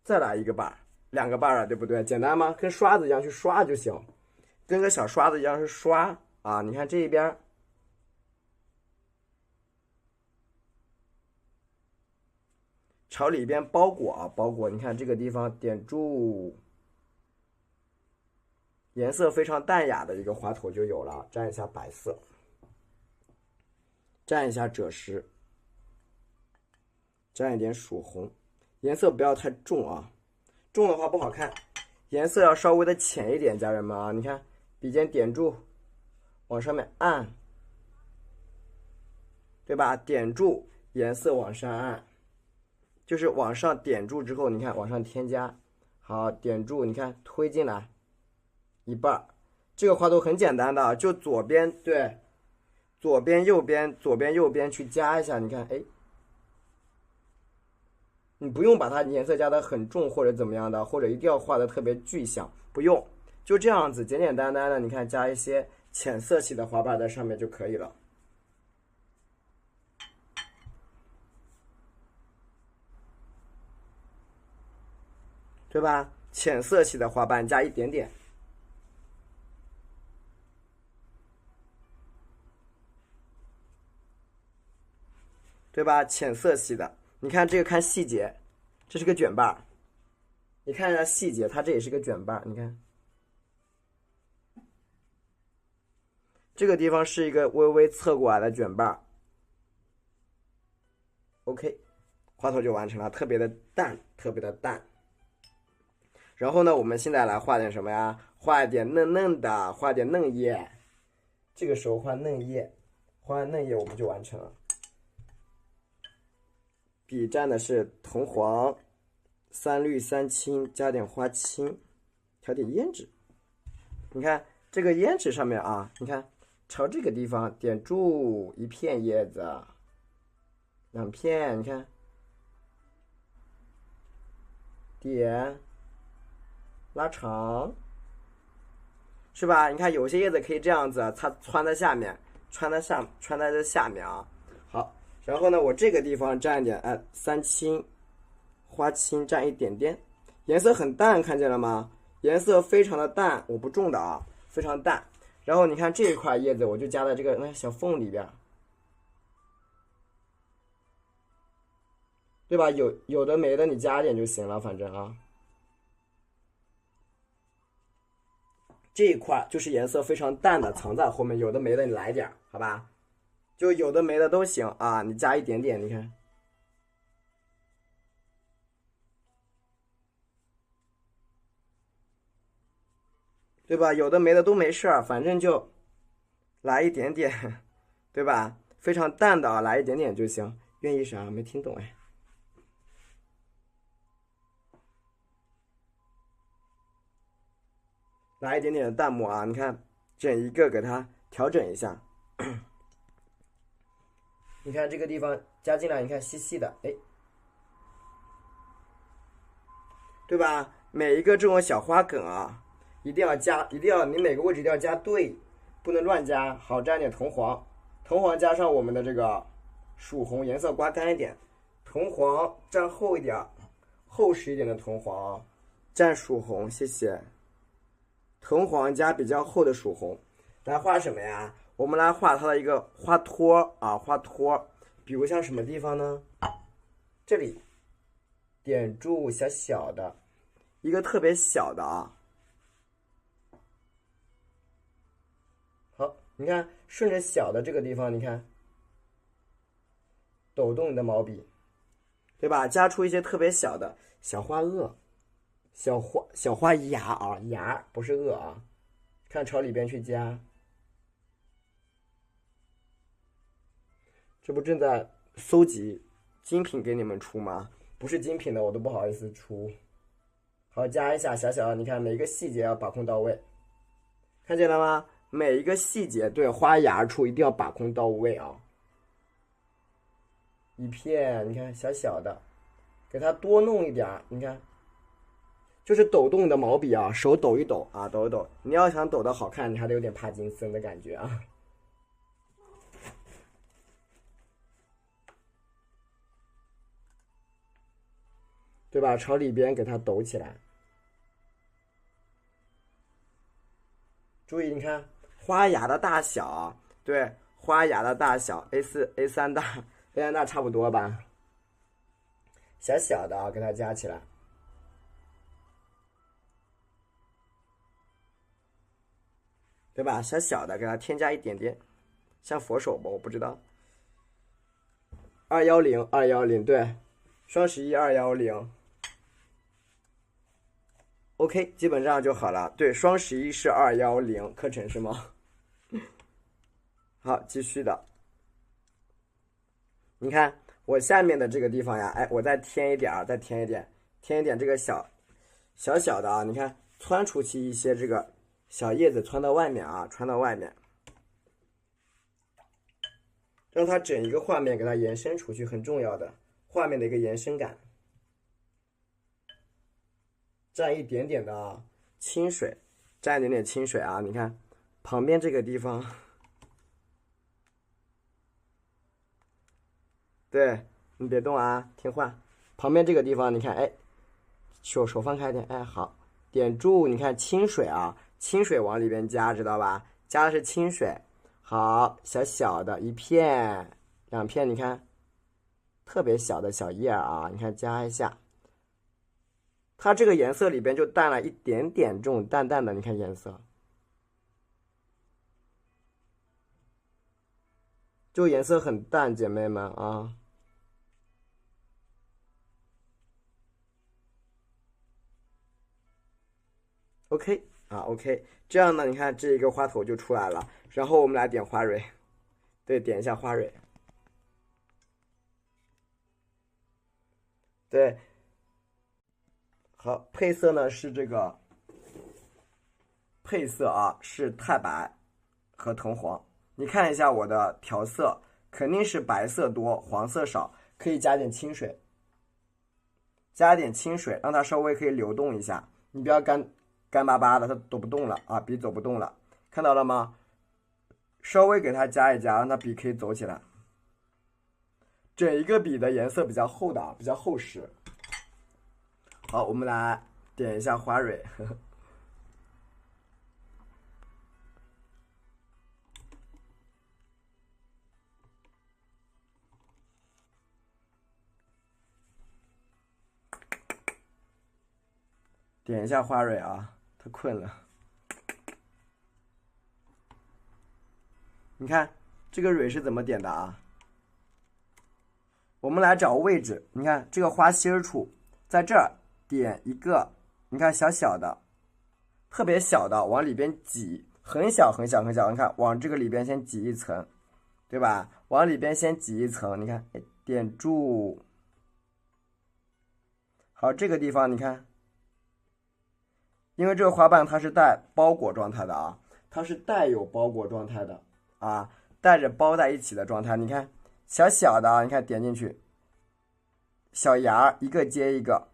S1: 再来一个瓣。两个瓣了，对不对？简单吗？跟刷子一样去刷就行，跟个小刷子一样去刷啊！你看这一边，朝里边包裹啊，包裹。你看这个地方点住，颜色非常淡雅的一个花头就有了。蘸一下白色，蘸一下赭石，蘸一点曙红，颜色不要太重啊。重的话不好看，颜色要稍微的浅一点，家人们啊，你看笔尖点住，往上面按，对吧？点住，颜色往上按，就是往上点住之后，你看往上添加，好，点住，你看推进来一半。这个花头很简单的，就左边对，左边右边，左边右边去加一下，你看，哎。你不用把它颜色加的很重或者怎么样的，或者一定要画的特别具象，不用，就这样子简简单单的，你看加一些浅色系的花瓣在上面就可以了，对吧？浅色系的花瓣加一点点，对吧？浅色系的。你看这个，看细节，这是个卷瓣，你看一下细节，它这也是个卷瓣，你看这个地方是一个微微侧过来的卷瓣。OK， 花头就完成了，特别的淡，特别的淡。然后呢，我们现在来画点什么呀？画一点嫩嫩的，画点嫩叶。这个时候画嫩叶，画完嫩叶我们就完成了。笔蘸的是铜黄、三绿、三青，加点花青，调点胭脂。你看这个胭脂上面啊，你看朝这个地方点住一片叶子，两片，你看点拉长，是吧？你看有些叶子可以这样子，它穿在下面，穿在这下面啊。好。然后呢，我这个地方蘸一点，三青、花青蘸一点点，颜色很淡，看见了吗？颜色非常的淡，我不重的啊，非常淡。然后你看这一块叶子，我就加在这个小缝里边，对吧？有的没的你加一点就行了，反正啊，这一块就是颜色非常淡的，藏在后面，有的没的你来点，好吧？就有的没的都行啊，你加一点点，你看，对吧？有的没的都没事儿，反正就来一点点，对吧？非常淡的啊，来一点点就行。愿意啥？没听懂哎。来一点点的淡墨啊，你看，整一个给它调整一下。你看这个地方加进来，你看细细的，哎，对吧？每一个这种小花梗啊，一定要加，一定要你每个位置一定要加对，不能乱加。好，蘸点铜黄，铜黄加上我们的这个曙红，颜色刮干一点，铜黄蘸厚一点，厚实一点的铜黄，蘸曙红，谢谢。铜黄加比较厚的曙红，来画什么呀？我们来画它的一个花托啊，花托。比如像什么地方呢？这里点住小小的，一个特别小的啊。好，你看顺着小的这个地方，你看抖动你的毛笔，对吧？加出一些特别小的小花萼、小花芽啊，芽不是萼啊。看朝里边去加，这不正在搜集精品给你们出吗？不是精品的我都不好意思出。好，加一下小小的，你看每一个细节要把控到位，看见了吗？每一个细节对花芽处一定要把控到位啊。一片，你看小小的，给它多弄一点，你看，就是抖动你的毛笔啊，手抖一抖啊，抖一抖。你要想抖得好看，你还得有点帕金森的感觉啊。对吧？朝里边给它抖起来。注意，你看花芽的大小，对，花芽的大小 A4、A3 大、A3 大差不多吧？小小的啊，给它加起来，对吧？小小的给它添加一点点，像佛手吧，我不知道。210，210，对，双11 210。OK， 基本上就好了。对，双11是210课程是吗？好，继续的。你看我下面的这个地方呀，哎，我再添一点啊，再添一点，添一点这个小的啊，你看窜出去一些这个小叶子窜到外面啊，穿到外面，让它整一个画面给它延伸出去，很重要的画面的一个延伸感。蘸一点点的啊清水，蘸一点点清水啊，你看旁边这个地方，对你别动啊，听话。旁边这个地方，你看，哎，手放开点，哎，好，点住，你看清水啊，清水往里边加，知道吧？加的是清水，好，小小的一片、两片，你看特别小的小叶啊，你看加一下。它这个颜色里边就淡了一点点这种淡淡的，你看颜色，就颜色很淡，姐妹们啊。OK 啊 OK， 这样呢，你看这一个花头就出来了。然后我们来点花蕊，对，点一下花蕊，对，好，配色呢是这个配色啊，是太白和藤黄。你看一下我的调色，肯定是白色多，黄色少，可以加点清水，加点清水，让它稍微可以流动一下。你不要干巴巴的，它走不动了啊，笔走不动了，看到了吗？稍微给它加一加，让它笔可以走起来。整一个笔的颜色比较厚的，比较厚实。好，我们来点一下花蕊。点一下花蕊啊，他困了。你看这个蕊是怎么点的啊？我们来找位置，你看这个花心处，在这儿点一个，你看小小的，特别小的往里边挤，很小很小很小，你看往这个里边先挤一层，对吧？往里边先挤一层，你看点住。好，这个地方你看，因为这个花瓣它是带包裹状态的啊，它是带有包裹状态的啊，带着包在一起的状态。你看小小的啊，你看点进去，小芽一个接一个，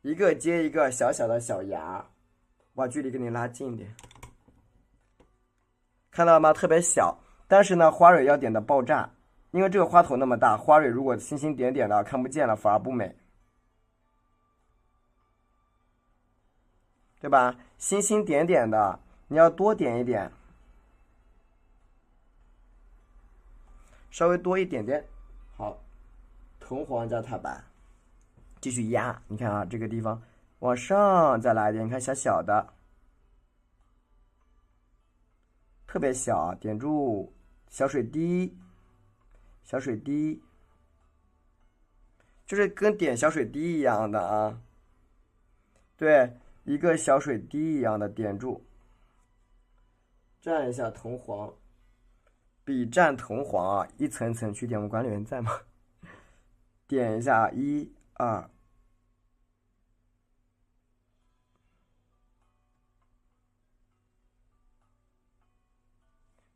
S1: 一个接一个小小的小芽，把距离给你拉近一点，看到了吗？特别小，但是呢，花蕊要点的爆炸。因为这个花头那么大，花蕊如果星星点点的看不见了，反而不美，对吧？星星点点的，你要多点一点，稍微多一点点。好，藤黄加踏板，继续压。你看啊，这个地方往上再来一点，你看小小的，特别小，点住小水滴。小水滴，就是跟点小水滴一样的啊，对，一个小水滴一样的点住，蘸一下藤黄，比蘸藤黄啊，一层层去点。我们管理员在吗？点一下，1、2，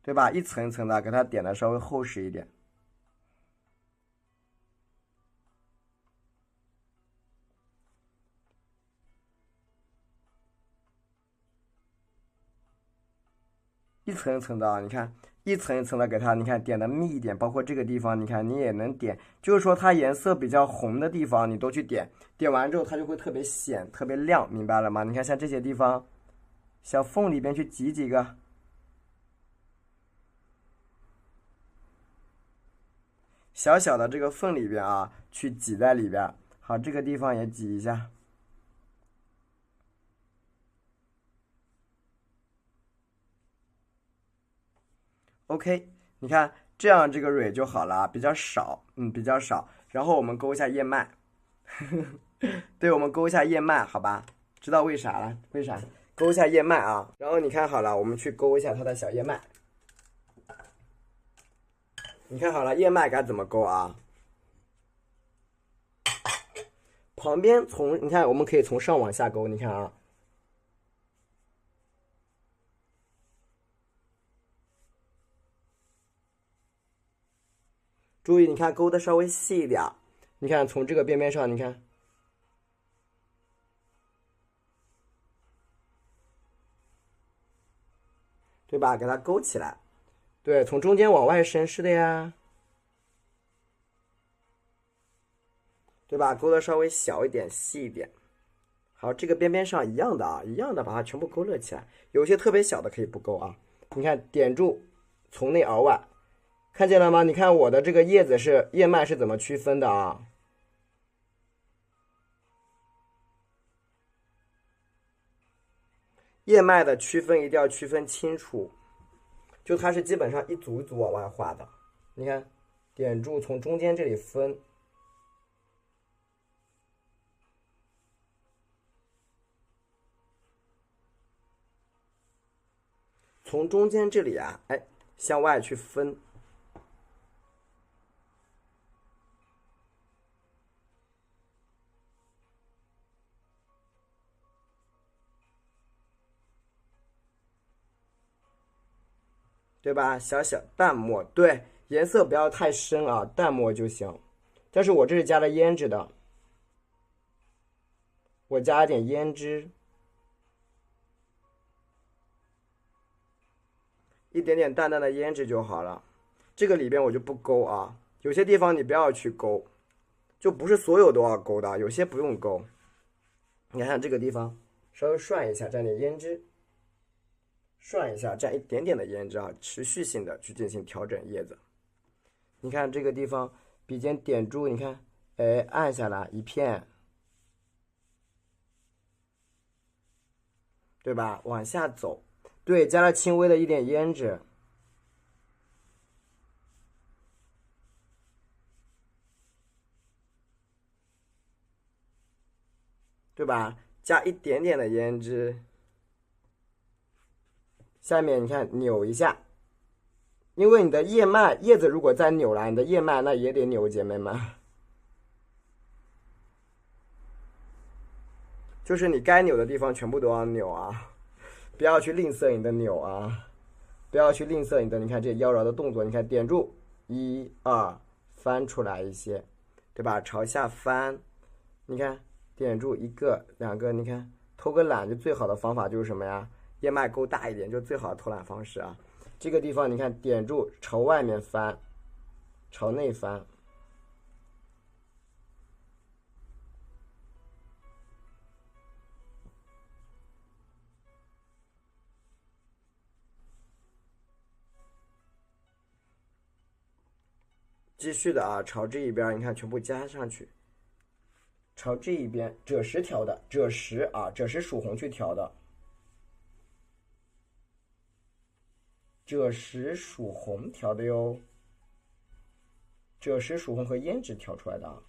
S1: 对吧？一层一层的给它点的稍微厚实一点。一层一层的啊，你看一层一层的给它，你看点的密一点，包括这个地方，你看你也能点，就是说它颜色比较红的地方，你都去点，点完之后它就会特别显、特别亮，明白了吗？你看像这些地方，小缝里边去挤几个，小小的这个缝里边啊，去挤在里边。好，这个地方也挤一下。OK， 你看这样这个蕊就好了，比较少，比较少。然后我们勾一下叶脉，对，我们勾一下叶脉，好吧？知道为啥了？为啥？勾一下叶脉啊。然后你看好了，我们去勾一下它的小叶脉。你看好了，叶脉该怎么勾啊？旁边你看，我们可以从上往下勾，你看啊。注意，你看勾的稍微细一点，你看从这个边边上，你看，对吧？给它勾起来，对，从中间往外伸，是的呀，对吧？勾的稍微小一点，细一点。好，这个边边上一样的啊，一样的把它全部勾勒起来。有些特别小的可以不勾啊。你看，点住，从内而外。看见了吗？你看我的这个叶子是叶脉是怎么区分的啊？叶脉的区分一定要区分清楚，就它是基本上一组一组往外画的。你看，点住从中间这里分，从中间这里啊，哎，向外去分。对吧？小小淡墨，对，颜色不要太深啊，淡墨就行。但是我这是加了胭脂的，我加一点胭脂，一点点淡淡的胭脂就好了。这个里边我就不勾啊，有些地方你不要去勾，就不是所有都要勾的，有些不用勾。你看这个地方稍微涮一下，蘸点胭脂。涮一下，蘸一点点的胭脂啊，持续性的去进行调整叶子。你看这个地方，笔尖点住，你看，哎，按下来一片，对吧？往下走，对，加了轻微的一点胭脂，对吧？加一点点的胭脂，下面你看扭一下，因为你的叶子如果再扭了，你的叶脉那也得扭，姐妹们。就是你该扭的地方全部都要扭啊，不要去吝啬你的扭啊，不要去吝啬你的，你看这妖娆的动作，你看点住，1、2，翻出来一些，对吧？朝下翻，你看点住1个、2个，你看偷个懒就最好的方法就是什么呀？叶脉够大一点，就最好的偷懒方式啊。这个地方你看点住，朝外面翻，朝内翻。继续的啊，朝这一边，你看全部加上去，朝这一边赭石调的，赭石啊，赭石属红去调的，赭石属红调的哟，赭石属红和胭脂调出来的啊。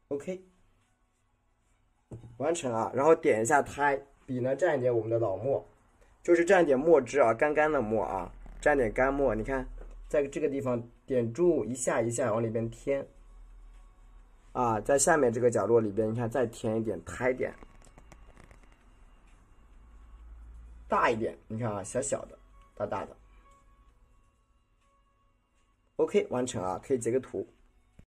S1: OK。完成啊，然后点一下胎，笔呢蘸一点我们的老墨，就是蘸点墨汁啊，干干的墨啊，蘸点干墨，你看在这个地方点住一下一下往里边添，啊，在下面这个角落里边，你看再添一点胎点，大一点，你看啊，小小的，大大的。OK， 完成啊，可以截个图。